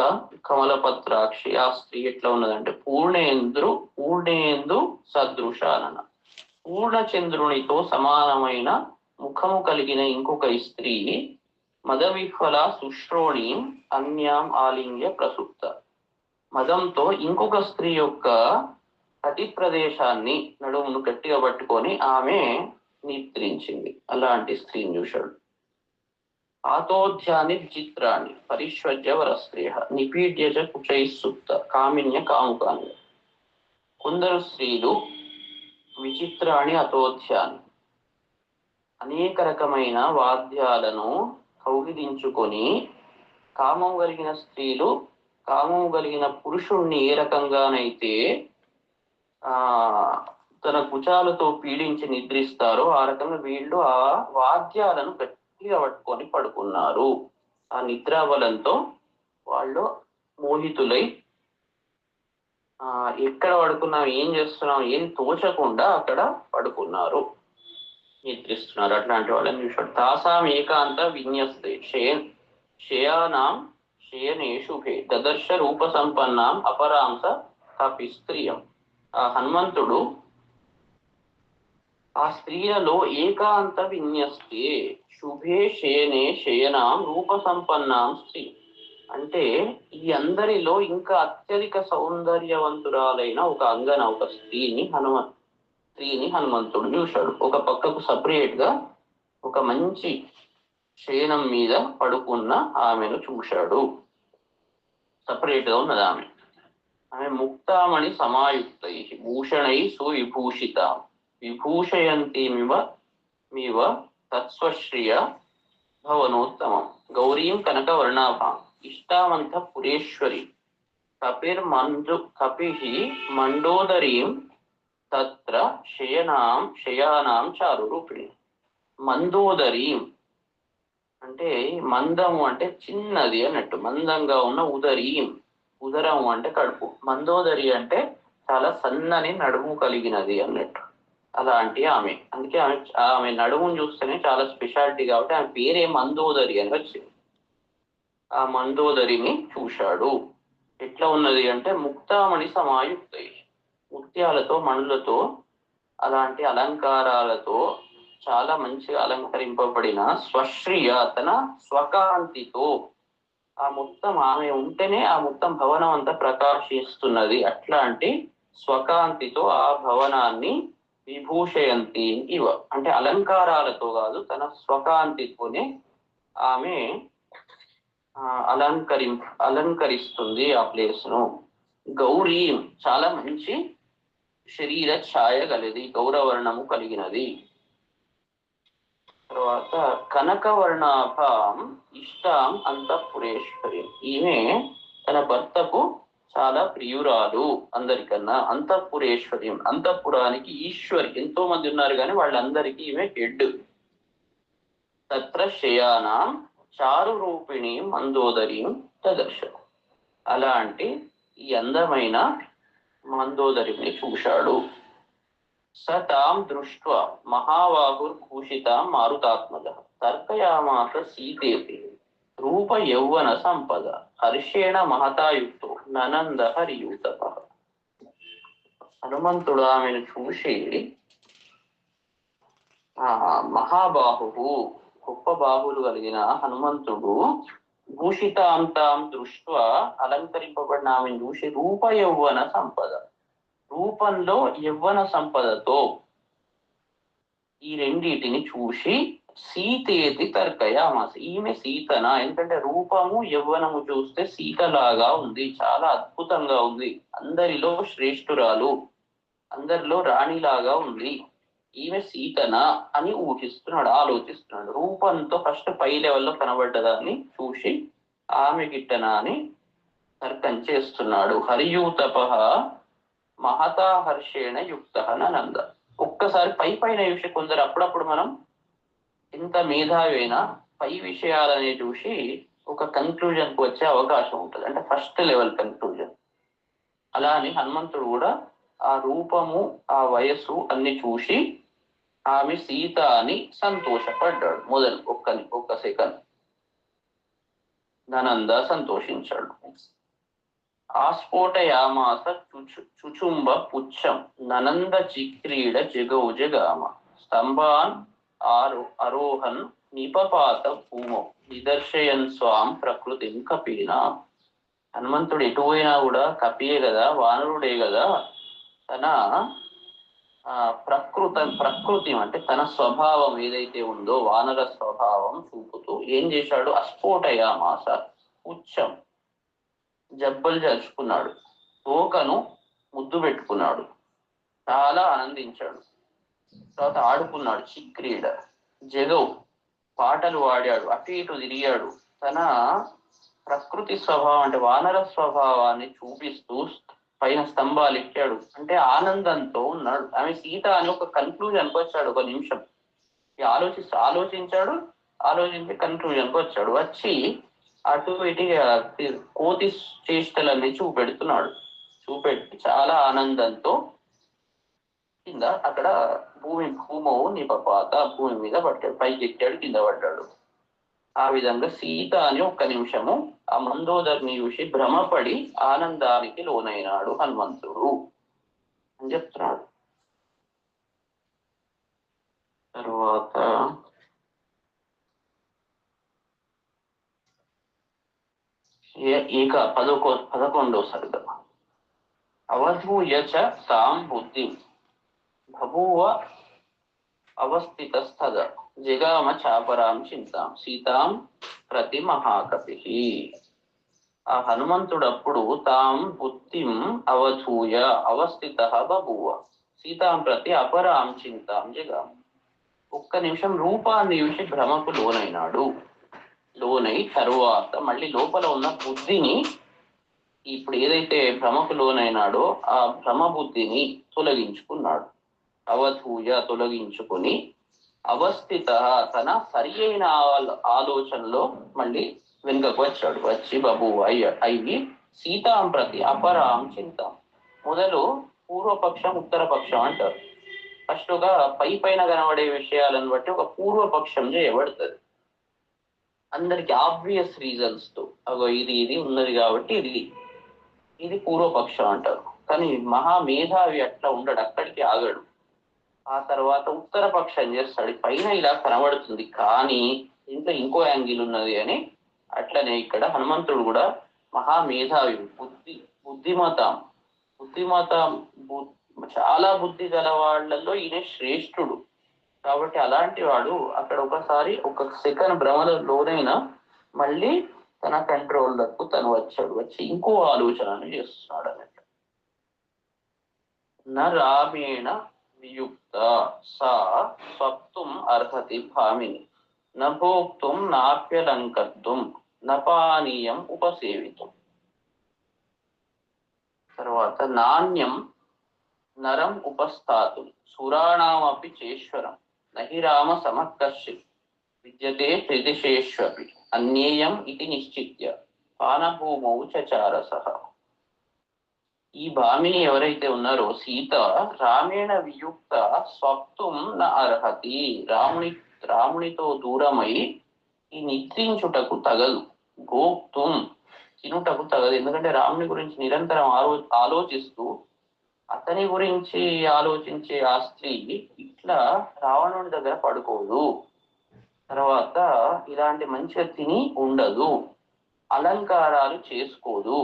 కమలపత్రాక్షి ఆ స్త్రీ ఎట్లా ఉన్నదంటే పూర్ణేందు సదృశానన పూర్ణచంద్రునితో సమానమైన ముఖము కలిగిన ఇంకొక స్త్రీ మదవిఫల సుశ్రోణి అన్యాం ఆలింగ్య ప్రసుప్త. మదంతో ఇంకొక స్త్రీ యొక్క అతి ప్రదేశాన్ని నడుమును గట్టిగా పట్టుకొని ఆమె నిద్రించింది. అలాంటి స్త్రీని చూశాడు. ఆతోధ్యాన్ని విచిత్రాన్ని పరిష్వజ్య వరస్త్రీయ నిపీడ్యజ కుచైసుప్త కామిన్య కాముకాన్ని. కొందరు స్త్రీలు విచిత్రాన్ని అతోధ్యాన్ని అనేక రకమైన వాద్యాలను కౌగిలించుకొని కామం కలిగిన స్త్రీలు కామం కలిగిన పురుషుణ్ణి ఏ రకంగానైతే తన కుచాలతో పీడించి నిద్రిస్తారో ఆ రకంగా వీళ్ళు ఆ వాద్యాలను గట్టిగా పట్టుకొని పడుకున్నారు. ఆ నిద్రాబలంతో వాళ్ళు మోహితులై ఎక్కడ పడుకున్నాం, ఏం చేస్తున్నాం, ఏం తోచకుండా అక్కడ పడుకున్నారు, నిద్రిస్తున్నారు. అట్లాంటి వాళ్ళని చూసాడు. తాసాం ఏకాంత విన్యస్తే శయానాం శయనే శుభే దదర్శ రూప సంపన్నాం అపరాంస కపి స్త్రియం. ఆ హనుమంతుడు ఆ స్త్రీలలో ఏకాంత విన్యస్తే శుభే శయనే శయనాం రూప సంపన్నాం స్త్రీ అంటే ఈ అందరిలో ఇంకా అత్యధిక సౌందర్యవంతురాలైన ఒక స్త్రీని హనుమంతుడు చూశాడు. ఒక పక్కకు సపరేట్ గా ఒక మంచి శయనం మీద పడుకున్న ఆమెను చూశాడు. సపరేట్ గా ఉన్నది ఆమె. ముక్తామణి సమాయుక్తై భూషణై సువిభూషిత విభూషయంతిమివ తత్స్వశ్రియ భవనోత్తమం గౌరీం కనకవర్ణాభాం ఇష్టావంత పురేశ్వరి కపిహి మండోదరీం తత్ర శయానాం చారు రూపిణి. మందోదరి అంటే మందము అంటే చిన్నది అన్నట్టు, మందంగా ఉన్న ఉదరి, ఉదరము అంటే కడుపు, మందోదరి అంటే చాలా సన్నని నడుము కలిగినది అన్నట్టు. అలాంటి ఆమె, అందుకే ఆమె నడుమును చూస్తేనే చాలా స్పెషాలిటీ కాబట్టి ఆమె పేరే మందోదరి అని వచ్చింది. ఆ మందోదరిని చూశాడు. ఎట్లా ఉన్నది అంటే ముక్తామణి సమాయుక్త, ముత్యాలతో మణులతో అలాంటి అలంకారాలతో చాలా మంచిగా అలంకరింపబడిన స్వశ్రియ తన స్వకాంతితో, ఆ మొత్తం ఆమె ఉంటేనే ఆ మొత్తం భవనం అంతా ప్రకాశిస్తున్నది. అట్లాంటి స్వకాంతితో ఆ భవనాన్ని విభూషయంతి ఇవ అంటే అలంకారాలతో కాదు, తన స్వకాంతితోనే ఆమె అలంకరిస్తుంది ఆ ప్లేస్ ను. గౌరీ చాలా మంచి శరీర ఛాయ గలది, గౌరవర్ణము కలిగినది. తర్వాత కనకవర్ణాభాం ఇష్టాం అంతఃపురేశ్వరి, ఈమె తన భర్తకు చాలా ప్రియురాలు అందరికన్నా. అంతఃపురేశ్వరి, అంతఃపురానికి ఈశ్వరి, ఎంతో మంది ఉన్నారు కానీ వాళ్ళందరికీ ఈమె హెడ్. తత్ర శయానాం చారు రూపిణి మందోదరి దదర్శ, అలాంటి ఈ అందమైన మందోదరిని చూశాడు. సతాం దృష్ట్వా మహాబాహుర్భూషితాం మారుతాత్మజ తర్కయామాస సీతేతి రూప యౌవన సంపద హర్షేణ మహతాయుక్తో ననంద హరియూతప. హనుమంతుడు ఆమెను చూసి, మహాబాహు గొప్ప బాహులు కలిగిన హనుమంతుడు భూషితాంతాం దృష్ట్వా అలంకరింపబడిన ఆమెను చూసి రూప యౌవన సంపద, రూపంలో యవ్వన సంపదతో ఈ రెండిటిని చూసి సీతేతి తర్కయామాస, ఈమె సీతనా, ఎందుకంటే రూపము యవ్వనము చూస్తే సీతలాగా ఉంది, చాలా అద్భుతంగా ఉంది, అందరిలో శ్రేష్ఠురాలు, అందరిలో రాణిలాగా ఉంది, ఈమె సీతనా అని ఊహిస్తున్నాడు, ఆలోచిస్తున్నాడు. రూపంతో ఫస్ట్ పై లెవెల్లో కనబడ్డదాన్ని చూసి ఆమె గిట్టనా అని తర్కం చేస్తున్నాడు. హరియూతప మహతా హర్షేణ యుక్త నంద. ఒక్కసారి పైన చూసి, కొందరు అప్పుడప్పుడు మనం ఎంత మేధావి అయినా పై విషయాలని చూసి ఒక కన్క్లూజన్ కు వచ్చే అవకాశం ఉంటుంది, అంటే ఫస్ట్ లెవెల్ కన్క్లూజన్. అలా అని హనుమంతుడు కూడా ఆ రూపము ఆ వయస్సు అన్ని చూసి ఆమె సీత అని సంతోషపడ్డాడు. మొదలు ఒక్క సెకండ్ ననంద సంతోషించాడు. ఆస్ఫోటయామాస చుచుంబ పుచ్చం ననంద చిక్రీడ జగౌజగామ స్తంభాన్ అరోహన్ నిపపాత భూమో నిదర్శయన్ స్వాం ప్రకృతిం కపీనా. హనుమంతుడు ఎటు పోయినా కూడా కపియే కదా, వానరుడే కదా, తన ప్రకృతి అంటే తన స్వభావం ఏదైతే ఉందో వానర స్వభావం చూపుతూ ఏం చేశాడు, అస్ఫోటయామాస పుచ్చం జబ్బలు జరుచుకున్నాడు, తోకను ముద్దు పెట్టుకున్నాడు, చాలా ఆనందించాడు. తర్వాత ఆడుకున్నాడు, చిక్రీడ, జగవు పాటలు వాడాడు, అటు ఇటు తిరిగాడు, తన ప్రకృతి స్వభావం అంటే వానర స్వభావాన్ని చూపిస్తూ పైన స్తంభాలు ఎక్కాడు, అంటే ఆనందంతో ఉన్నాడు. ఆమె సీత అని ఒక కన్క్లూజన్కి వచ్చాడు. ఒక నిమిషం ఆలోచించి కన్క్లూజన్కి వచ్చాడు. వచ్చి అటు ఇటు కోతి చేష్టలన్నీ చూపెట్టి చాలా ఆనందంతో కింద అక్కడ భూమో నిపపాత, భూమి మీద పడ్డాడు, పైకి ఎక్కాడు, కింద పడ్డాడు. ఆ విధంగా సీత అని ఒక్క నిమిషము ఆ మందోదరిని చూసి భ్రమపడి ఆనందానికి లోనైనాడు హనుమంతుడు అని చెప్తున్నాడు. తర్వాత ఇక 11వ సర్గ. అవధూయ చ తాం బుద్ధి బభూవ అవస్థితస్థద జగామ చాపరాం చింతాం సీతాం ప్రతి మహాకపి. ఆ హనుమంతుడప్పుడు తాం బుద్ధిం అవధూయ అవస్థిత బభూవ సీతాం ప్రతి అపరాం చింతాం జగామ. ఒక్క నిమిషం రూపాన్ని చూసి భ్రమకు లోనై తరువాత మళ్ళీ లోపల ఉన్న బుద్ధిని ఇప్పుడు ఏదైతే భ్రమకు లోనైనాడో ఆ భ్రమ బుద్ధిని తొలగించుకున్నాడు. అవధూయ తొలగించుకుని అవస్థిత తన సరి అయిన ఆలోచనలో మళ్ళీ వెనుకకు వచ్చాడు. వచ్చి బాబు అయ్యి సీతాం ప్రతి అపరాం చింతాం. మొదలు పూర్వపక్షం ఉత్తరపక్షం అంటారు. ఫస్ట్ ఒక పైన కనబడే విషయాలను బట్టి ఒక పూర్వపక్షం చేయబడుతుంది. అందరికి ఆబ్వియస్ రీజన్స్ తో అగో ఇది ఉన్నది కాబట్టి ఇది పూర్వపక్షం అంటారు. కానీ మహామేధావి అట్లా ఉండడు, అక్కడికి ఆగడు. ఆ తర్వాత ఉత్తరపక్షం చేస్తాడు. పైన ఇలా కనబడుతుంది కానీ ఇంట్లో ఇంకో యాంగిల్ ఉన్నది అని. అట్లనే ఇక్కడ హనుమంతుడు కూడా మహామేధావి, బుద్ధిమతం చాలా బుద్ధి గల వాళ్ళల్లో ఈయన శ్రేష్ఠుడు. కాబట్టి అలాంటి వాడు అక్కడ ఒకసారి ఒక సెకండ్ భ్రమలో లోనైనా మళ్ళీ తన కంట్రోల్లకు తను వచ్చి ఇంకో ఆలోచనను చేస్తున్నాడు అన్నట్టు. రామేణ వియుక్త సా స్వప్తుం అర్హతి భామిని నభోక్తుం నాప్యలంకర్తుం నపానీయం ఉపసేవితం. తర్వాత నాణ్యం నరం ఉపస్థాతుం సురాణామపి చేశ్వరం నహి రామ సమకర్షి విద్యతే త్రిదిశేష్వపి అన్యేయం ఇది నిశ్చిత్య పానభూమౌ చచారసః. ఈ భామిని ఎవరైతే ఉన్నారో సీత రామేణ వియుక్త స్వప్తుం న అర్హతి, రామునితో దూరమై ఈ నిద్రించుటకు తగదు, భోక్తుం తినుటకు తగదు. ఎందుకంటే రాముని గురించి నిరంతరం ఆలోచిస్తూ అతని గురించి ఆలోచించే ఆ స్త్రీ ఇట్లా రావణుడి దగ్గర పడుకోదు. తర్వాత ఇలాంటి మంచిగా తిని ఉండదు, అలంకారాలు చేసుకోదు,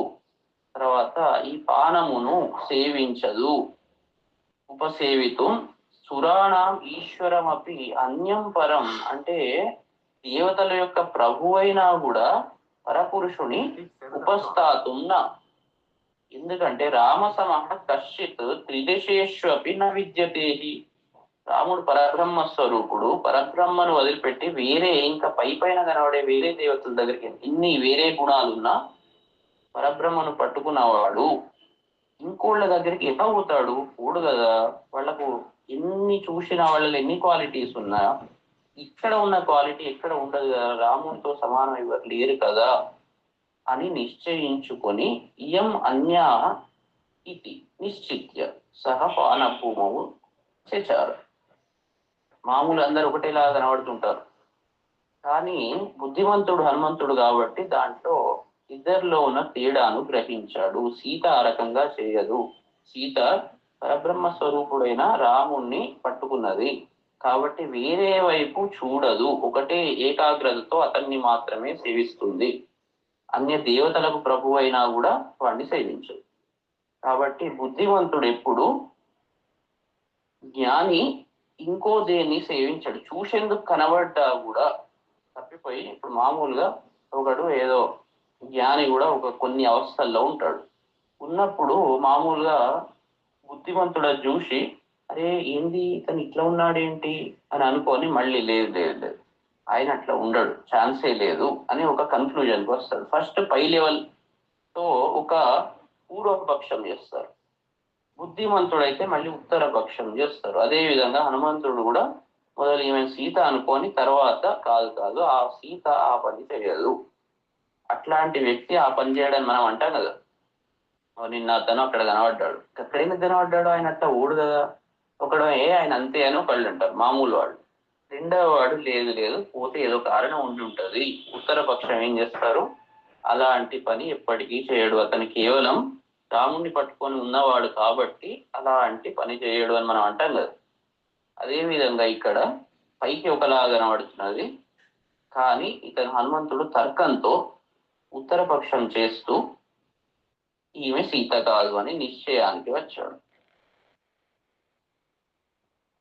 తర్వాత ఈ పానమును సేవించదు. ఉపసేవితం సురాణం ఈశ్వరమపి అన్యం పరం, అంటే దేవతల యొక్క ప్రభు అయినా కూడా పరపురుషుని ఉపస్థాతున్న. ఎందుకంటే రామ సమః కశ్చిత్ త్రిదశేష్వపి న విద్యతేహి. రాముడు పరబ్రహ్మ స్వరూపుడు. పరబ్రహ్మను వదిలిపెట్టి వేరే ఇంకా పైన కనబడే వేరే దేవతల దగ్గరికి ఇన్ని వేరే గుణాలున్నా పరబ్రహ్మను పట్టుకున్నవాడు ఇంకోళ్ళ దగ్గరికి ఎలా పోతాడు? పోడు కదా. వాళ్ళకు ఎన్ని చూసిన వాళ్ళలో ఎన్ని క్వాలిటీస్ ఉన్నా ఇక్కడ ఉన్న క్వాలిటీ ఎక్కడ ఉండదు కదా. రాముడితో సమానం ఎవరు లేరు కదా అని నిశ్చయించుకొని ఇయం అన్యా ఇది నిశ్చిత్య సహ పానభూమవు చేచారు. మామూలు అందరు ఒకటేలా కనబడుతుంటారు, కానీ బుద్ధిమంతుడు హనుమంతుడు కాబట్టి దాంట్లో ఇద్దరిలో ఉన్న తేడాను గ్రహించాడు. సీత ఆ రకంగా చేయదు. సీత పరబ్రహ్మ స్వరూపుడైన రాముణ్ణి పట్టుకున్నది కాబట్టి వేరే వైపు చూడదు. ఒకటే ఏకాగ్రతతో అతన్ని మాత్రమే సేవిస్తుంది. అన్య దేవతలకు ప్రభు అయినా కూడా వాడిని సేవించదు. కాబట్టి బుద్ధిమంతుడు ఎప్పుడు జ్ఞాని ఇంకో దేన్ని సేవించడు. చూసేందుకు కనబడ్డా కూడా తప్పిపోయి, ఇప్పుడు మామూలుగా ఒకడు ఏదో జ్ఞాని కూడా ఒక కొన్ని అవస్థల్లో ఉంటాడు. ఉన్నప్పుడు మామూలుగా బుద్ధిమంతుడు చూసి అరే ఏంది ఇతను ఇట్లా ఉన్నాడేంటి అని అనుకొని మళ్ళీ లేదు ఆయన అట్లా ఉండడు, ఛాన్సే లేదు అని ఒక కన్క్లూజన్కి వస్తాడు. ఫస్ట్ పై లెవెల్ తో ఒక పూర్వపక్షం చేస్తారు, బుద్ధిమంతుడైతే మళ్ళీ ఉత్తర పక్షం చేస్తారు. అదే విధంగా హనుమంతుడు కూడా మొదలు ఈమె సీత అనుకొని తర్వాత కాదు ఆ సీత ఆ పని చేయదు. అట్లాంటి వ్యక్తి ఆ పని చేయడానికి మనం అంటాం కదా, నిన్న అతను అక్కడ కనబడ్డాడు, ఎక్కడైనా కనబడ్డాడు ఆయన అట్లా ఓడు కదా. ఒకడు ఆయన అంతే అని ఒకళ్ళు అంటారు మామూలు వాళ్ళు. రెండవ వాడు లేదు పోతే ఏదో కారణం ఉండి ఉంటది. ఉత్తర పక్షం ఏం చేస్తారు, అలాంటి పని ఎప్పటికీ చేయడు, అతను కేవలం రాముణ్ణి పట్టుకొని ఉన్నవాడు కాబట్టి అలాంటి పని చేయడు అని మనం అంటాం కదా. అదే విధంగా ఇక్కడ పైకి ఒకలా కనబడుతున్నది, కానీ ఇతను హనుమంతుడు తర్కంతో ఉత్తర పక్షం చేస్తూ ఈమె సీత కాదు అని నిశ్చయానికి వచ్చాడు.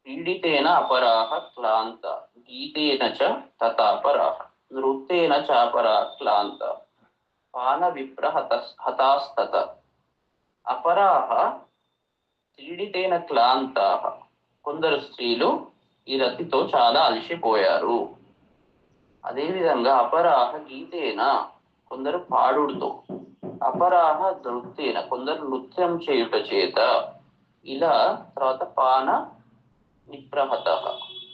పీడితేన అపరాహ క్లాంత గీతేన చ తతాపరాహ నృత్తేన చాపరా క్లాంత పాన విప్ర హతాస్తత. అపరాహ పీడితేన క్లాంత, కొందరు స్త్రీలు ఈ రతితో చాలా అలసిపోయారు. అదేవిధంగా అపరాహ గీతేన, కొందరు పాడుడుతో, అపరాహ నృత్యేన, కొందరు నృత్యం చేయుట చేత, ఇలా తర్వాత పాన నిప్రహత,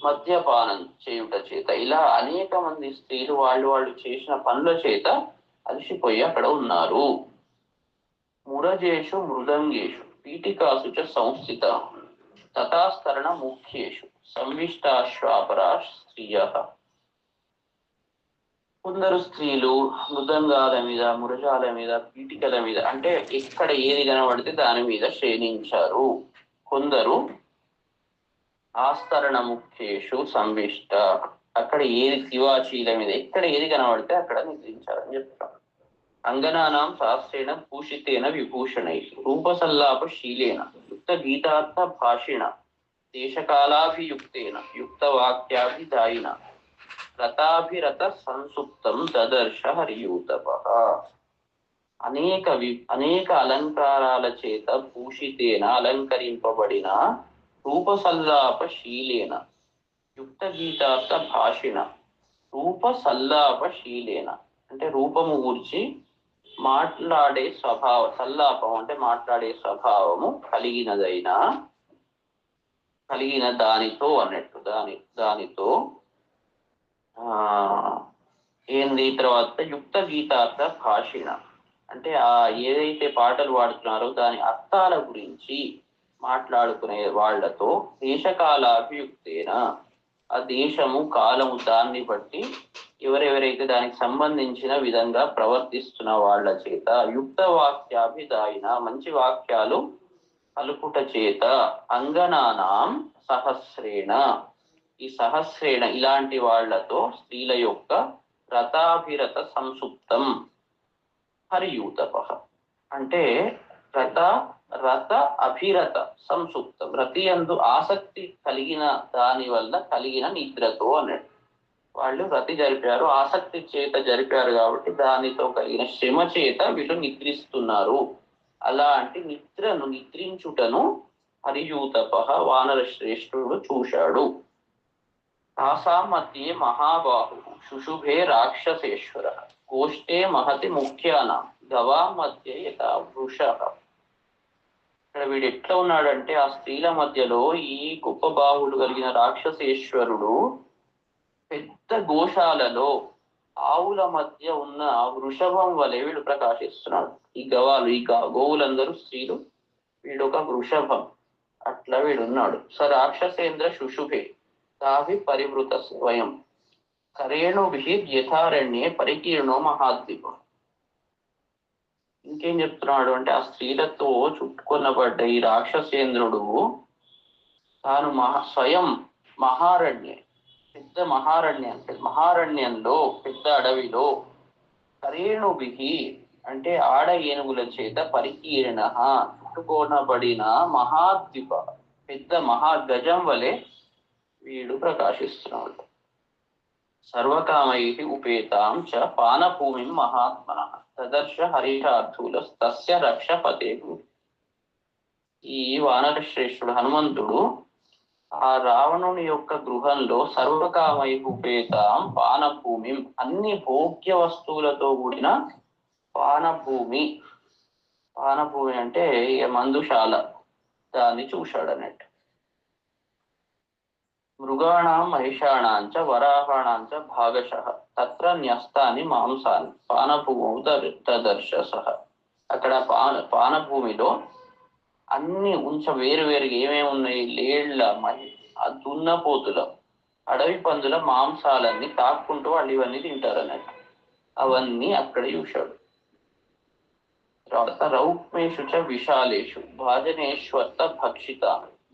మద్యపానం చేయుట చేత, ఇలా అనేక మంది స్త్రీలు వాళ్ళు చేసిన పనుల చేత అలసిపోయి అక్కడ ఉన్నారు. మురజేషు మృదంగేషు పీఠికాసు చ సంస్థిత తథాస్తరణ ముఖ్యేషు సంవిష్టాశ్వాపరా స్త్రియ. కొందరు స్త్రీలు మృదంగాల మీద, మురజాల మీద, పీఠికల మీద, అంటే ఎక్కడ ఏది కనబడితే దాని మీద శ్రేణించారు. కొందరు ఆస్తరణ ముఖ్యేషు సంవిష్ట, అక్కడ ఏది తివాచీల మీద ఎక్కడ ఏది కనబడితే అక్కడ నిద్రించారని చెప్తారు. అంగనానాం శాస్త్రేణ భూషితేన విభూషణై రూపసల్లాపశీలేన యుక్త గీతార్థ భాషిణ దేశకాలాభియుక్తేన యుక్తవాక్యాభిధాయిన రతాభిరత సంసుప్తం దదర్శ హరియూతపః. అనేక అలంకారాల చేత భూషితేన అలంకరింపబడిన రూపసల్లాపశీలేన యుక్త గీతార్థ భాషిణ. రూపసల్లాపశీలేన అంటే రూపము గూర్చి మాట్లాడే స్వభావం, సల్లాపం అంటే మాట్లాడే స్వభావము కలిగిన దానితో అన్నట్టు, దానితో ఏంది తర్వాత యుక్త గీతార్థ భాషిణ అంటే ఏదైతే పాటలు పాడుతున్నారో దాని అర్థాల గురించి మాట్లాడుకునే వాళ్లతో దేశకాలాభియుక్తేన, ఆ దేశము కాలము దాన్ని బట్టి ఎవరెవరైతే దానికి సంబంధించిన విధంగా ప్రవర్తిస్తున్న వాళ్ళ చేత యుక్త వాక్యాభిదాయిన మంచి వాక్యాలు పలుకుట చేత అంగనానాం సహస్రేణ, ఈ సహస్రేణ ఇలాంటి వాళ్లతో స్త్రీల యొక్క రతాభిరత సంసుప్తం హరియూతపః అంటే రత అభిరత సంసుప్తం, రతి యందు ఆసక్తి కలిగిన దాని వల్ల కలిగిన నిద్రతో అన్నట్టు. వాళ్ళు రతి జరిపారు, ఆసక్తి చేత జరిపారు కాబట్టి దానితో కలిగిన శ్రమ చేత వీళ్ళు నిద్రిస్తున్నారు. అలాంటి నిద్రించుటను హరియూతపః వానర శ్రేష్ఠుడు చూశాడు. తాసాం మధ్యే మహాబాహు శుశుభే రాక్షసేశ్వర గోష్ఠే మహతి ముఖ్యానాం గవాం మధ్య యథా వృషః. ఇక్కడ వీడు ఎట్లా ఉన్నాడంటే ఆ స్త్రీల మధ్యలో ఈ గొప్ప బాహుడు కలిగిన రాక్షసేశ్వరుడు పెద్ద గోశాలలో ఆవుల మధ్య ఉన్న వృషభం వలె వీడు ప్రకాశిస్తున్నాడు. ఈ గవాలు, ఈ గోవులందరూ స్త్రీలు, వీడొక వృషభం, అట్లా వీడున్నాడు. స రాక్షసేంద్ర శుశుభే తాభి పరివృత స్వయం కరేణుభిః యథారణ్యే పరికీర్ణో మహాద్వీప. ఇంకేం చెప్తున్నాడు అంటే ఆ స్త్రీలతో చుట్టుకొనబడ్డ ఈ రాక్షసేంద్రుడు తాను స్వయం మహారణ్యే, పెద్ద మహారణ్యంలో పెద్ద అడవిలో కరేణుభిః అంటే ఆడ ఏనుగుల చేత పరికీర్ణ చుట్టుకొనబడిన మహాద్వీప పెద్ద మహాగజం వలె వీడు ప్రకాశిస్తున్నాడు. సర్వకామైః ఉపేతాం చ పానభూమిం మహాత్మనః తదర్శ హరిషార్థుల తస్య రక్షపతే. ఈ వానర శ్రేష్ఠుడు హనుమంతుడు ఆ రావణుని యొక్క గృహంలో సర్వకామైః ఉపేతాం పానభూమిం అన్ని భోగ్య వస్తువులతో కూడిన పానభూమి అంటే మందుశాల, దాన్ని చూశాడు అన్నట్టు. మృగాణాం మహిషాణాంచ వరాహాణాంచ భాగశః తత్ర న్యస్తాని మాంసాన్ని పానభూమౌ దదర్శసః. అక్కడ పానభూమిలో అన్ని వేరువేరుగా ఏమేమి ఉన్నాయి, లేళ్ల, దున్నపోతుల, అడవి పందుల మాంసాలన్నీ తాక్కుంటూ వాళ్ళు ఇవన్నీ తింటారు అన్నట్టు. అవన్నీ అక్కడ చూశాడు. తర్వాత రౌక్మేషు చ విశాలేషు భాజనేశ్వర్త భక్షిత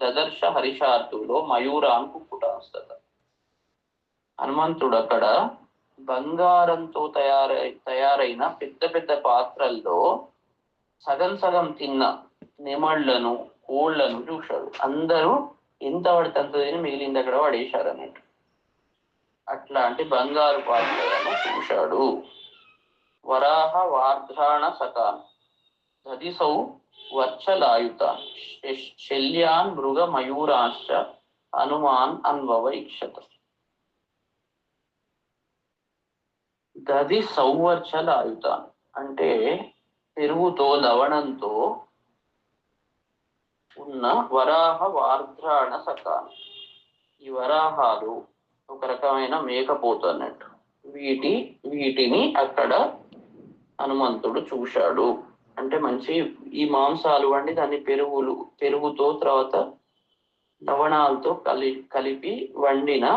దదర్శ హరిషార్థులో మయూరాన్ కుక్కుటాంస్తత. హనుమంతుడు అక్కడ బంగారంతో తయారైన పెద్ద పెద్ద పాత్రల్లో సగం తిన్న నెమళ్లను, కోళ్లను చూశాడు. అందరూ ఎంత పడితే అంత తిని మిగిలింది అక్కడ పడేశారు అన్నట్టు. అట్లాంటి బంగారు పాత్రలను చూశాడు. వరాహ వార్ధాణ సకాన్ దదిసౌ వచ్చలాయుతాన్ శల్యాన్ మృగ మయూరాంశ్చ హనుమాన్ అన్వవైక్షత. దది సౌవర్చలాయుతాన్ అంటే పెరుగుతో లవణంతో ఉన్న వరాహ వార్ధ్రాణ సకాలం. ఈ వరాహాలు ఒక రకమైన మేకపోతు అన్నట్టు. వీటిని అక్కడ హనుమంతుడు చూశాడు. అంటే మంచి ఈ మాంసాలు వండి దాన్ని పెరుగుతో తర్వాత లవణాలతో కలిపి వండిన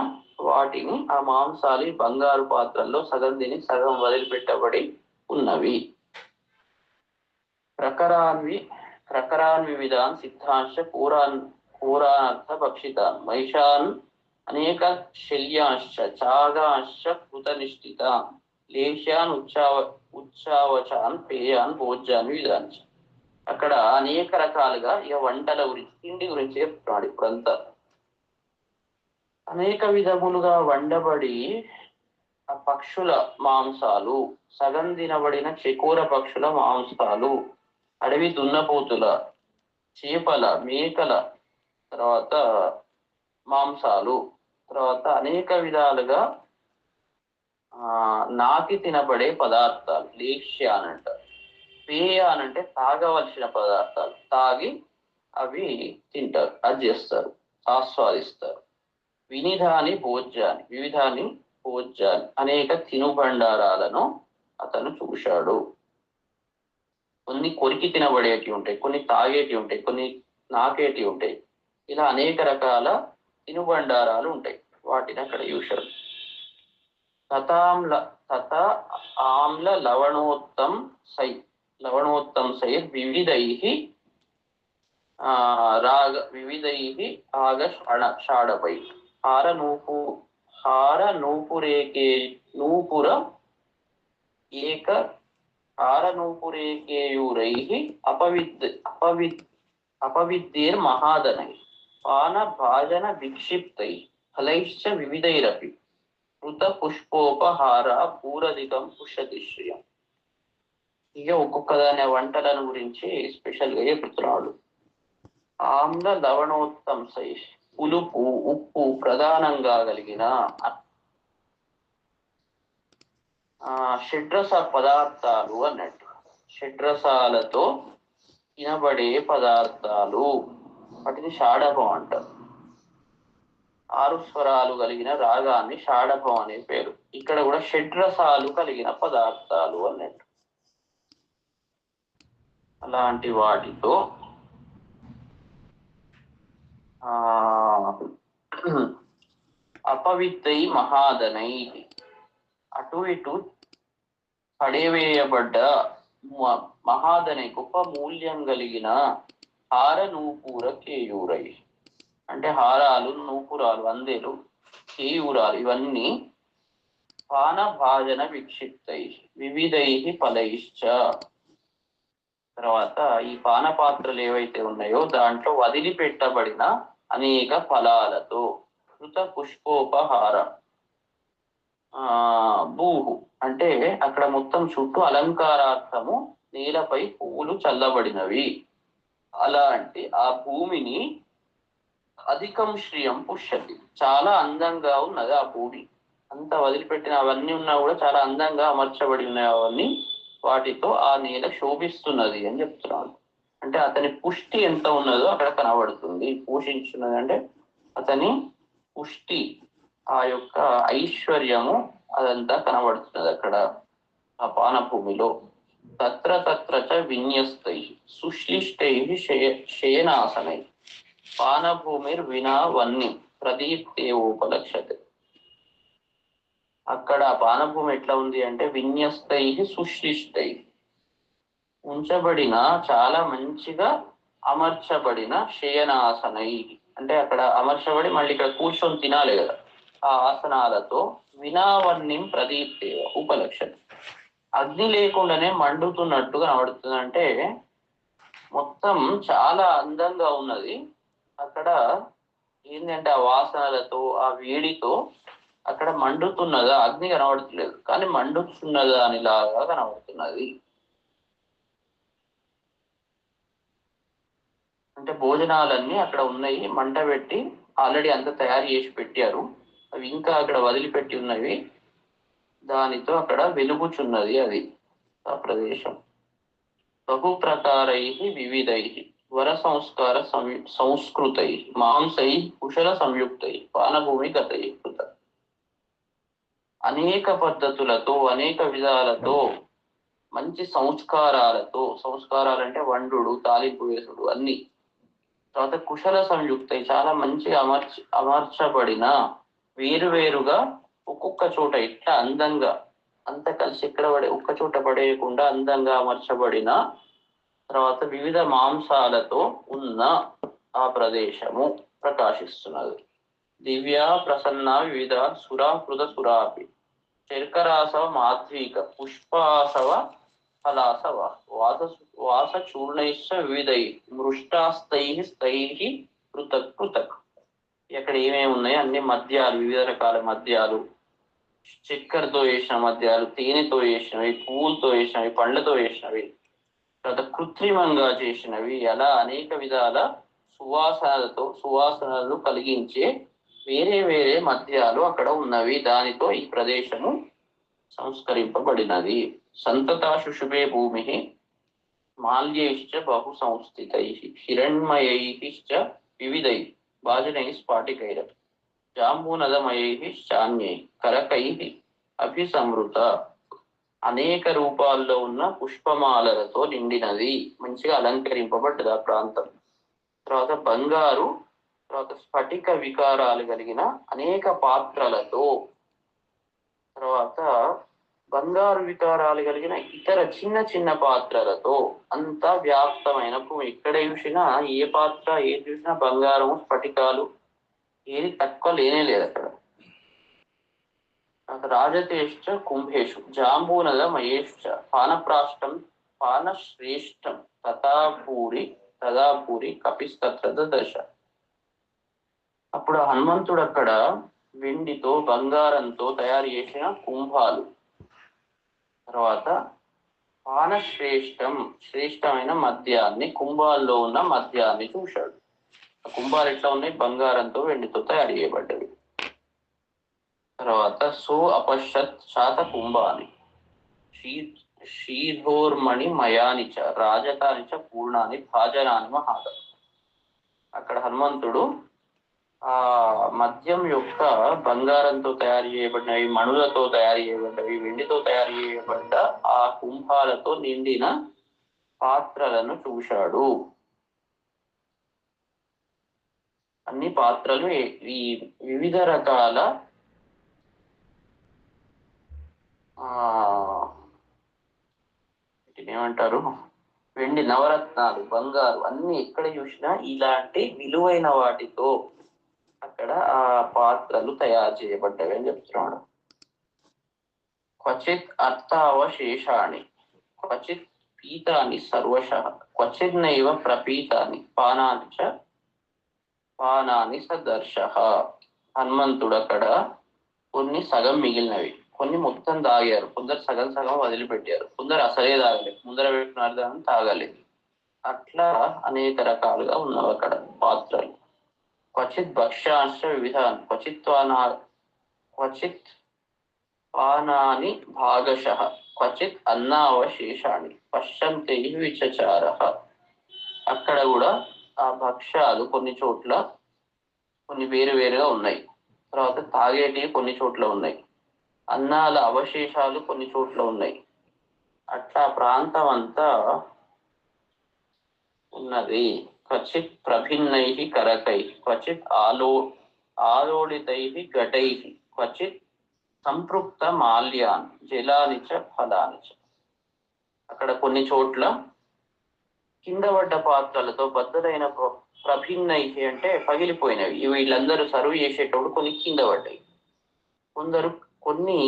వాటిని ఆ మాంసాలు బంగారు పాత్రల్లో సగం తిని సగం వదిలిపెట్టబడి ఉన్నవి. ప్రకరాన్ వివిధాన్ సిద్ధాంశ పూరానర్థ భక్షితాన్ వైశాన్ అనేక శల్యాంశ్చ చాగాంశ్చ కృతనిష్ఠితాన్ లేశాన్ ఉచ్చావచాన్ పేయాన్ భోజ్యాన్ విధాంచ. అక్కడ అనేక రకాలుగా ఇక వంటల గురించి తిండి గురించి చెప్తున్నాడు. ఇప్పుడంతా అనేక విధములుగా వండబడి ఆ పక్షుల మాంసాలు, సగం తినబడిన చెకోర పక్షుల మాంసాలు, అడవి దున్నపోతుల, చేపల, మేకల తర్వాత మాంసాలు, తర్వాత అనేక విధాలుగా నాకి తినబడే పదార్థాలు లేక్ష్య అని అంటారు. పేయ అనంటే తాగవలసిన పదార్థాలు, తాగి అవి తింటారు, అది చేస్తారు, ఆస్వాదిస్తారు. వివిధాని భోజ్యాన్ని అనేక తినుబండారాలను అతను చూశాడు. కొన్ని కొరికి తినబడేటి ఉంటాయి, కొన్ని తాగేటి ఉంటాయి, కొన్ని నాకేటి ఉంటాయి. ఇలా అనేక రకాల తినుబండారాలు ఉంటాయి. వాటిని అక్కడ చూశాడు. ఆమ్ల లవణోత్తం సై వివిధై ఆగ షాడపై హార నూపురేకేయూరై అపవిద్దేర్ మహాదనై పాన భాజన విక్షిప్తై ఫలైశ్చ వివిధైరపి కృత పుష్పోపహార పూరధికం పుష్యతి శ్రియం. ఇక ఒక్కొక్క దాని వంటలను గురించి స్పెషల్ గా చెప్తున్నాడు. ఆమ్ల లవణోత్తం సై పులుపు, ఉప్పు ప్రధానంగా కలిగిన షడ్రస పదార్థాలు అన్నట్టు. షడ్రసాలతో తినబడే పదార్థాలు, వాటిని షాడభం అంటారు. 6 స్వరాలు కలిగిన రాగాన్ని షాడభం అనే పేరు. ఇక్కడ కూడా షడ్రసాలు కలిగిన పదార్థాలు అన్నట్టు. అలాంటి వాటితో అపవిత్తై మహాదనై అటు ఇటు పడేవేయబడ్డ మహాదనై గొప్ప మూల్యం కలిగిన హార నూపూర కేయూరై అంటే హారాలు, నూపురాలు, అందెలు, కేయూరాలు ఇవన్నీ పాన భాజన విక్షిప్తై వివిధై ఫలైశ్చ. తర్వాత ఈ పానపాత్రలు ఏవైతే ఉన్నాయో దాంట్లో వదిలిపెట్టబడిన అనేక ఫలాలతో కృత పుష్పోపహార భూహు అంటే అక్కడ మొత్తం చుట్టూ అలంకారార్థము నేలపై పువ్వులు చల్లబడినవి. అలాంటి ఆ భూమిని అధికం శ్రియం పుష్యతి చాలా అందంగా ఉన్నది ఆ భూమి. అంత వదిలిపెట్టిన అవన్నీ ఉన్నా కూడా చాలా అందంగా అమర్చబడి ఉన్నాయి. అవన్నీ వాటితో ఆ నేల శోభిస్తున్నది అని చెప్తున్నాడు. అంటే అతని పుష్టి ఎంత ఉన్నదో అక్కడ కనబడుతుంది. పోషించున్నది అంటే అతని పుష్టి, ఆ యొక్క ఐశ్వర్యము అదంతా కనబడుతున్నది అక్కడ ఆ పానభూమిలో. తత్ర చ విన్యస్తై సుశ్లిష్టై శయనాసనై పానభూమిర్ వినా వన్ని ప్రదీప్తేవోపలక్ష్యతే. అక్కడ పానభూమి ఎట్లా ఉంది అంటే విన్యస్తై సుశ్లిష్టై ఉంచబడిన చాలా మంచిగా అమర్చబడిన శయనాసనై అంటే అక్కడ అమర్చబడి మళ్ళీ ఇక్కడ కూర్చొని తినాలి కదా, ఆ ఆసనాలతో వినావన్నిం ప్రదీప్తేవ ఉపలక్ష్యతే అగ్ని లేకుండానే మండుతున్నట్టుగా కనబడుతుంది. అంటే మొత్తం చాలా అందంగా ఉన్నది. అక్కడ ఏంటంటే ఆ వాసనలతో ఆ వేడితో అక్కడ మండుతున్నదా, అగ్ని కనబడట్లేదు కానీ మండుతున్నదా అనిలాగా కనబడుతున్నది. అంటే భోజనాలన్నీ అక్కడ ఉన్నాయి, మంట పెట్టి ఆల్రెడీ అంతా తయారు చేసి పెట్టారు. అవి ఇంకా అక్కడ వదిలిపెట్టి ఉన్నవి, దానితో అక్కడ వెలుగుచున్నది అది ఆ ప్రదేశం. బహు ప్రకారై వివిధై వర సంస్కార సంస్కృతై మాంసై కుశల సంయుక్తై పానభూమి గతై కృత. అనేక పద్ధతులతో అనేక విధాలతో మంచి సంస్కారాలతో, సంస్కారాలంటే వండు తాలింపు వేసుడు అన్ని, తర్వాత కుశల సంయుక్తై చాలా మంచి అమర్చబడిన, వేరువేరుగా ఒక్కొక్క చోట ఇట్లా అందంగా అంత కలిసి ఎక్కడ ఒక్క చోట పడేయకుండా అందంగా అమర్చబడిన, తర్వాత వివిధ మాంసాలతో ఉన్న ఆ ప్రదేశము ప్రకాశిస్తున్నది. దివ్య ప్రసన్న వివిధ సురాకృత సురాపి శర్కరాసవ మాధ్వీక పుష్పాసవ ఫలాసవ వాసచూర్ణైశ్చ వివిధై మృష్టాస్తై స్థై పృథక్ పృథక్. ఇక్కడ ఏమేమి ఉన్నాయి, అన్ని మద్యాలు, వివిధ రకాల మద్యాలు, చక్కెరతో వేసిన మద్యాలు, తేనెతో వేసినవి, పువ్వులతో వేసినవి, పండ్లతో వేసినవి, తర్వాత కృత్రిమంగా చేసినవి, అలా అనేక విధాల సువాసనలు కలిగించే వేరే వేరే మద్యాలు అక్కడ ఉన్నవి. దానితో ఈ ప్రదేశము సంస్కరింపబడినది. సంతతా శుశుభే భూమి మాల్యైశ్చ బహు సంస్థితై హిరణ్మయైశ్చ వివిధై భాజనై స్ఫాటికైర జాంబూనదమయై చాన్యై కరకై అభిసమృత. అనేక రూపాల్లో ఉన్న పుష్పమాలలతో నిండినది, మంచిగా అలంకరింపబడ్డది ఆ ప్రాంతం. తర్వాత బంగారు, తర్వాత స్ఫటిక వికారాలు కలిగిన అనేక పాత్రలతో, తర్వాత బంగారు వికారాలు కలిగిన ఇతర చిన్న చిన్న పాత్రలతో అంతా వ్యాప్తమైన భూమి. ఎక్కడ చూసినా ఏ పాత్ర ఏది చూసినా బంగారము, స్ఫటికాలు, ఏది తక్కువ లేనే లేదు అక్కడ. రాజతేశ్చ కుంభేషు జాంబూనద మయేశ్చ పానప్రాష్టం పానశ్రేష్టం తదాపూరి కపిస్తత్ర దశ. అప్పుడు హనుమంతుడు అక్కడ వెండితో బంగారంతో తయారు చేసిన కుంభాలు, తర్వాత పానశ్రేష్టం శ్రేష్టమైన మద్యాన్ని, కుంభాల్లో ఉన్న మద్యాన్ని చూశాడు. ఆ కుంభాలు ఎట్లా ఉన్నాయి, బంగారంతో వెండితో తయారు చేయబడ్డవి. తర్వాత సో అపశ్యత్ శాత కుంభాని శ్రీధోర్మణి మయాని చ రాజతాని చ పూర్ణాని భాజనాని మహాద. అక్కడ హనుమంతుడు ఆ మద్యం యొక్క బంగారంతో తయారు చేయబడినవి, మణులతో తయారు చేయబడ్డవి, వెండితో తయారు చేయబడ్డ ఆ కుంభాలతో నిండిన పాత్రలను చూశాడు. అన్ని పాత్రలు ఈ వివిధ రకాల ఏమంటారు, వెండి, నవరత్నాలు, బంగారు అన్ని ఎక్కడ చూసినా ఇలాంటి విలువైన వాటితో అక్కడ ఆ పాత్రలు తయారు చేయబడ్డవి అని చెప్తున్నాడు. క్వచిత్ అర్థావశేషాన్ని క్వచిత్ పీతాని సర్వశ క్వచిన్నైవ ప్రపీతాని పానాని సదర్శ. హనుమంతుడు అక్కడ కొన్ని సగం మిగిలినవి, కొన్ని మొత్తం తాగారు, కొందరు సగం సగం వదిలిపెట్టారు, కొందరు అసలే తాగలేదు, ముందర పెట్టినారు దాన్ని తాగలేదు. అట్లా అనేక రకాలుగా ఉన్నవి అక్కడ పాత్రలు. క్వచిత్ భక్ష్యాంశ వివిధాన్ని క్వచిత్ పానాని భాగశః క్వచిత్ అన్నావశేషాన్ని పశ్యంతే విచచార. అక్కడ కూడా ఆ భక్ష్యాలు కొన్ని చోట్ల కొన్ని వేరువేరుగా ఉన్నాయి, తర్వాత తాగేటివి కొన్ని చోట్ల ఉన్నాయి, అన్నాల అవశేషాలు కొన్ని చోట్ల ఉన్నాయి. అట్లా ప్రాంతం అంతా ఉన్నది. క్వచిత్ ప్రభిన్నై కరకై క్వచిత్ ఆలోడితై ఘటై క్వచిత్ సంపృక్త మాల్యాన్ జలాని చ ఫలాని చ. అక్కడ కొన్ని చోట్ల కింద పడ్డ పాత్రలతో బద్దలైన ప్రభిన్నై అంటే పగిలిపోయినవి, వీళ్ళందరూ సర్వ్ చేసేటప్పుడు కొన్ని కింద పడ్డాయి. కొన్ని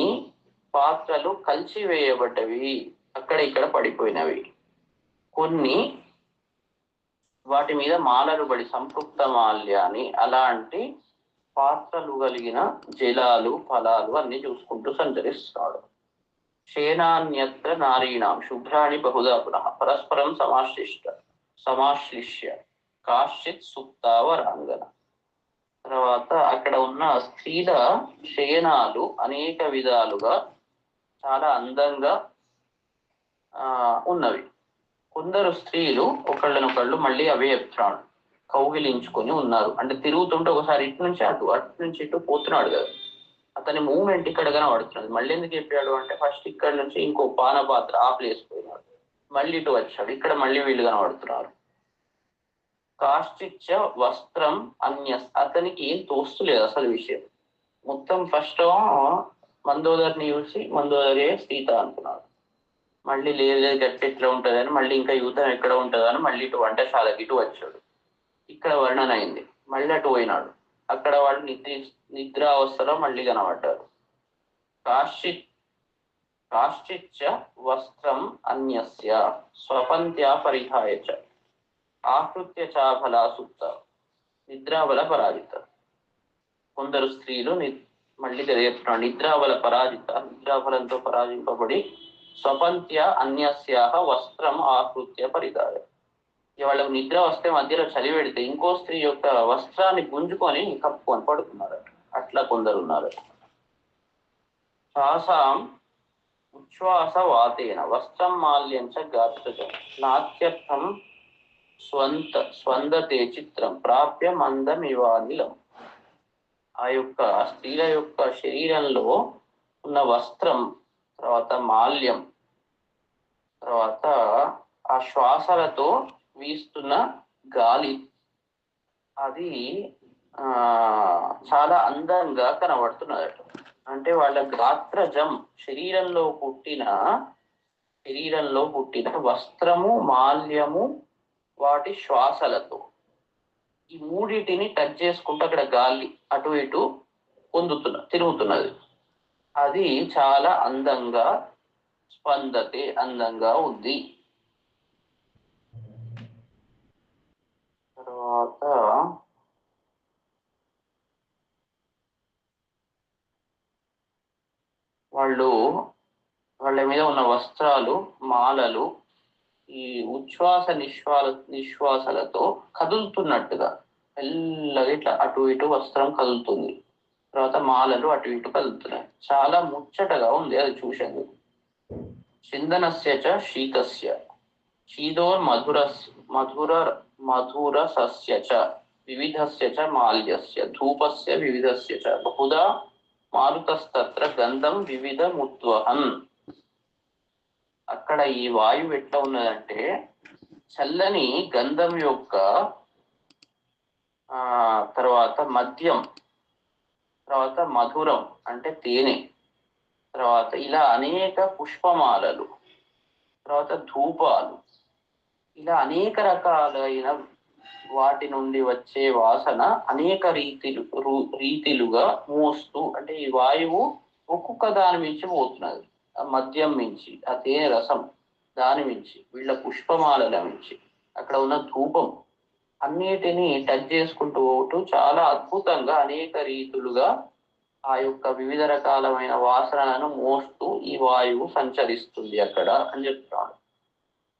పాత్రలు కలిసి వేయబడ్డవి, అక్కడ ఇక్కడ పడిపోయినవి. కొన్ని వాటి మీద మాలలు పడి సంపృక్త మాల్యాన్ని, అలాంటి పాత్రలు కలిగిన జలాలు, ఫలాలు అన్ని చూసుకుంటూ సంచరిస్తున్నాడు. క్షేణాన్యత్ర నారీణాం శుభ్రాణి బహుదా పునః పరస్పరం సమాశ్లిష్య కాశ్చిత్ సుప్తావరాంగన. తర్వాత అక్కడ ఉన్న స్త్రీల శయనాలు అనేక విధాలుగా చాలా అందంగా ఉన్నవి. కొందరు స్త్రీలు ఒకళ్ళనొకళ్ళు మళ్ళీ అవే చెప్తున్నాడు, కౌగిలించుకొని ఉన్నారు. అంటే తిరుగుతుంటే ఒకసారి ఇటు నుంచి అటు, అటు నుంచి ఇటు పోతున్నాడు కదా, అతని మూవ్మెంట్ ఇక్కడ కనబడుతున్నది. మళ్ళీ ఎందుకు చెప్పాడు అంటే ఫస్ట్ ఇక్కడ నుంచి ఇంకో పానపాత్ర ఆ ప్లేస్ పోయినాడు, మళ్ళీ ఇటు వచ్చాడు, ఇక్కడ మళ్ళీ వీళ్ళు కనబడుతున్నారు. కాశ్చిచ్చ వస్త్రం అన్యస్, అతనికి ఏం తోస్తులేదు అసలు విషయం. మొత్తం ఫస్ట్ మందోదరిని చూసి మందోదరే సీత అనుకున్నాడు. మళ్ళీ లేదు గట్టి ఎట్లా ఉంటది అని మళ్ళీ ఇంకా యుద్ధం ఎక్కడ ఉంటుందో అని మళ్ళీ ఇటు వంటశాలకి ఇటు వచ్చాడు. ఇక్కడ వర్ణన అయింది. మళ్ళీ అటు పోయినాడు, అక్కడ వాళ్ళు నిద్రావస్థలో మళ్ళీ కనబడ్డారు. కాశ్చిచ్చ వస్త్రం అన్యస్య స్వపంత్యా పరిహాయచ ఆకృత్య చాఫలా సుప్త నిద్రాబల పరాజిత. కొందరు స్త్రీలు మళ్ళీ చెప్తున్నాడు, నిద్రాబల పరాజిత, నిద్రాబలంతో పరాజింపబడి స్వపంత్య అన్యస్యాహ వస్త్రం ఆకృత్య పరిధాయ, వాళ్ళకు నిద్ర వస్తే మధ్యలో చలి పెడితే ఇంకో స్త్రీ యొక్క వస్త్రాన్ని గుంజుకొని కప్పుకొని పడుతున్నారు. అట్లా కొందరు ఉన్నారు. శ్వాసాం ఉచ్ఛ్వాస వాతేన వస్త్రం మాల్యం చ గాత్రజం నాత్యర్థం స్వందతే చిత్రం ప్రాప్య మందమివానిలం. ఆ యొక్క స్త్రీల యొక్క శరీరంలో ఉన్న వస్త్రం, తర్వాత మాల్యం, తర్వాత ఆ శ్వాసలతో వీస్తున్న గాలి, అది చాలా అందంగా కనబడుతున్నది. అంటే వాళ్ళ గాత్రజం శరీరంలో పుట్టిన వస్త్రము, మాల్యము, వాటి శ్వాసలతో ఈ మూడిటిని టచ్ చేసుకుంటూ అక్కడ గాలి అటు ఇటు తిరుగుతున్నది. అది చాలా అందంగా స్పందతే అందంగా ఉంది. తర్వాత వాళ్ళ మీద ఉన్న వస్త్రాలు, మాలలు ఈ ఉచ్ఛ్వాస నిశ్వాసలతో కదులుతున్నట్టుగా మెల్లగా ఇట్లా అటు ఇటు వస్త్రం కదులుతుంది. తర్వాత మాలలు అటు ఇటు కదులుతున్నాయి. చాలా ముచ్చటగా ఉంది అది చూసేందుకు. చిందనస్య చ శీతస్య శీతోర్ మధురసస్య చ వివిధస్య చ మాల్యస్య ధూపస్య వివిధస్య చ బహుదా మారుతస్తత్ర గంధం వివిధముద్వహన్. అక్కడ ఈ వాయువు ఎట్లా ఉన్నదంటే చల్లని గంధం యొక్క తర్వాత మద్యం, తర్వాత మధురం అంటే తేనె, తర్వాత ఇలా అనేక పుష్పమాలలు, తర్వాత ధూపాలు, ఇలా అనేక రకాలైన వాటి నుండి వచ్చే వాసన అనేక రీతిలుగా మోస్తూ, అంటే ఈ వాయువు ఒక్కొక్క దాని మించి పోతున్నది. ఆ మద్యం మించి, ఆ తేనె రసం దాని మించి, వీళ్ళ పుష్పమాలల మించి, అక్కడ ఉన్న ధూపం, అన్నిటినీ టచ్ చేసుకుంటూ పోతూ చాలా అద్భుతంగా అనేక రీతులుగా ఆ యొక్క వివిధ రకాలమైన వాసనలను మోస్తూ ఈ వాయువు సంచరిస్తుంది అక్కడ అని చెప్తాడు.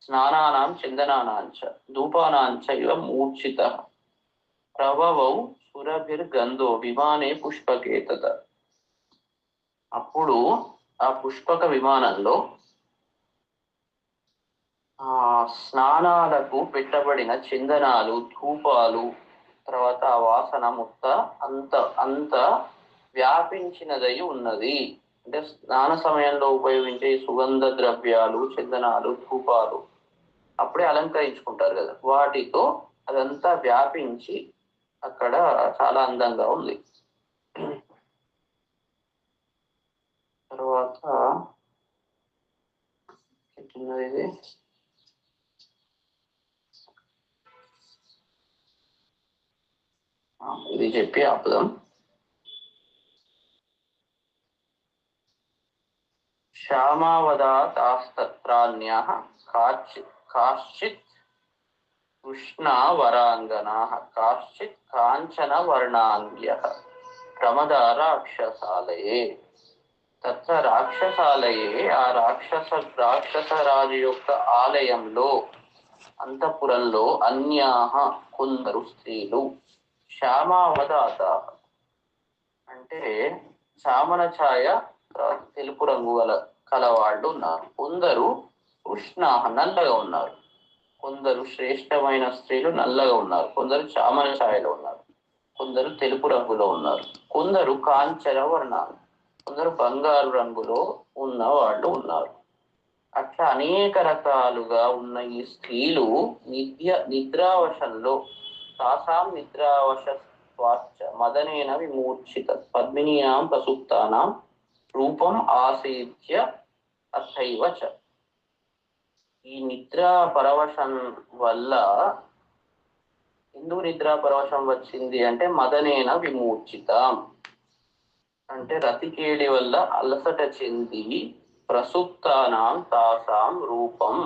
స్నానానాం చందనానాంచ ధూపానాంచ ఇవ మూర్ఛిత ప్రభవౌ సురభిర్గంధో విమానే పుష్పకేతత. అప్పుడు ఆ పుష్పక విమానంలో స్నానాలకు పెట్టబడిన చందనాలు, ధూపాలు, తర్వాత ఆ వాసన అంత వ్యాపించినదై ఉన్నది. అంటే స్నాన సమయంలో ఉపయోగించే సుగంధ ద్రవ్యాలు, చందనాలు, ధూపాలు అప్పుడే అలంకరించుకుంటారు కదా, వాటితో అదంతా వ్యాపించి అక్కడ చాలా అందంగా ఉంది. తర్వాత ఇది చెప్పి ఆపుదాం. శ్యామావదాతాస్తత్రాన్యాః కాశ్చిత్ కృష్ణా వరాంగనాః కాశ్చిత్ కాంచన వర్ణాన్యః ప్రమదా రాక్షసాలయే. తత్ర రాక్షసాలయే, ఆ రాక్షసరాజు యొక్క ఆలయంలో, అంతఃపురంలో, అన్యాః కొందరు స్త్రీలు, శ్యామావదాత అంటే చామన ఛాయ తెలుపు రంగు కలవాళ్ళు ఉన్నారు. కొందరు కృష్ణ నల్లగా ఉన్నారు. కొందరు శ్రేష్టమైన స్త్రీలు నల్లగా ఉన్నారు, కొందరు చామన ఛాయలో ఉన్నారు, కొందరు తెలుపు రంగులో ఉన్నారు, కొందరు కాంచన వర్ణాలు, కొందరు బంగారు రంగులో ఉన్న వాళ్ళు ఉన్నారు. అట్లా అనేక రకాలుగా ఉన్న ఈ స్త్రీలు నిద్రావశంలో తాసాం నిద్రావశ స్వాచ్ఛ మదనేన విమూర్ఛిత పద్మినీనాం ప్రసుప్తానాం రూపం ఆసేత్య అథైవ చ. ఈ నిద్రా పరవశం వల్ల ఎందుకు నిద్రా పరవశం వచ్చింది అంటే మదనేన విమూర్ఛిత అంటే రతికేడి వల్ల అలసట చెంది ప్రసుప్తానాం తాసాం రూపం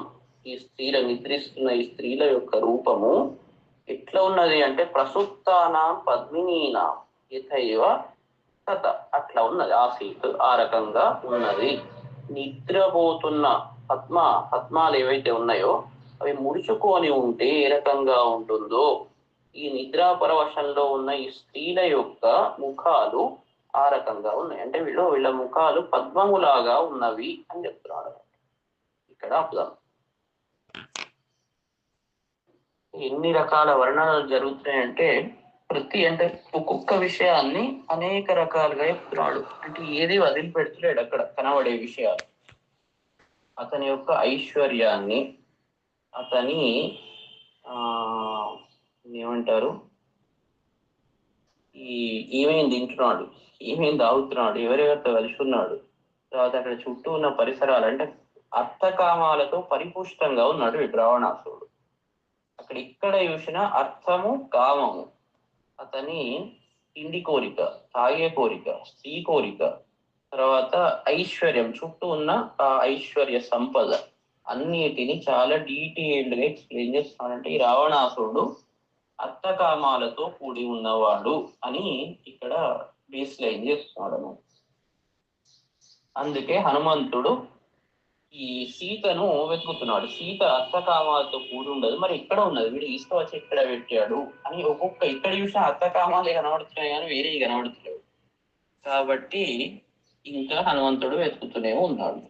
ఈ స్త్రీల నిద్రిస్తున్న ఈ స్త్రీల యొక్క రూపము ఎట్లా ఉన్నది అంటే ప్రసుప్తానాం పద్మినీనాం యథైవ తత అట్లా ఉన్నది, ఆసీత్ ఆ రకంగా ఉన్నది. నిద్రపోతున్న పద్మాలు ఏవైతే ఉన్నాయో అవి ముడుచుకొని ఉంటే ఏ రకంగా ఉంటుందో ఈ నిద్రా పరవశంలో ఉన్న ఈ స్త్రీల యొక్క ముఖాలు ఆ రకంగా ఉన్నాయి. అంటే వీళ్ళ ముఖాలు పద్మములాగా ఉన్నవి అని చెప్తున్నాడు. ఇక్కడ అర్థం ఎన్ని రకాల వర్ణనలు జరుగుతున్నాయంటే అంటే ఒక్కొక్క విషయాన్ని అనేక రకాలుగా చెప్తున్నాడు. అంటే ఏది వదిలిపెడుతున్నాడు అక్కడ కనబడే విషయాలు. అతని యొక్క ఐశ్వర్యాన్ని, అతని ఏమంటారు ఏమేమి తింటున్నాడు, ఏమేమి తాగుతున్నాడు, ఎవరెవరితో కలిసి ఉన్నాడు, తర్వాత అక్కడ చుట్టూ ఉన్న పరిసరాలు అంటే అర్థకామాలతో పరిపుష్టంగా ఉన్నాడు ఈ రావణాసురుడు. అక్కడ ఇక్కడ చూసిన అర్థము కామము, అతని తిండి కోరిక, తాగే కోరిక, స్త్రీ కోరిక, తర్వాత ఐశ్వర్యం, చుట్టూ ఉన్న ఆ ఐశ్వర్య సంపద అన్నిటిని చాలా డీటెయిల్డ్ గా ఎక్స్ప్లెయిన్ చేస్తున్నాడంటే ఈ రావణాసురుడు అర్థకామాలతో కూడి ఉన్నవాడు అని ఇక్కడ బేస్ లైన్ చేస్తున్నాడు. అందుకే హనుమంతుడు ఈ సీతను వెతుకుతున్నాడు. సీత అర్థకామాలతో కూడి ఉండదు, మరి ఇక్కడ ఉన్నది, వీడు తీసుకువచ్చి ఇక్కడ పెట్టాడు అని ఒక్కొక్క ఇక్కడ చూసిన అర్థకామాలే కనబడుతున్నాయి కానీ వేరే కనబడుతున్నాయి. కాబట్టి ఇంకా హనుమంతుడు వెతుకుతూనే ఉన్నాడు.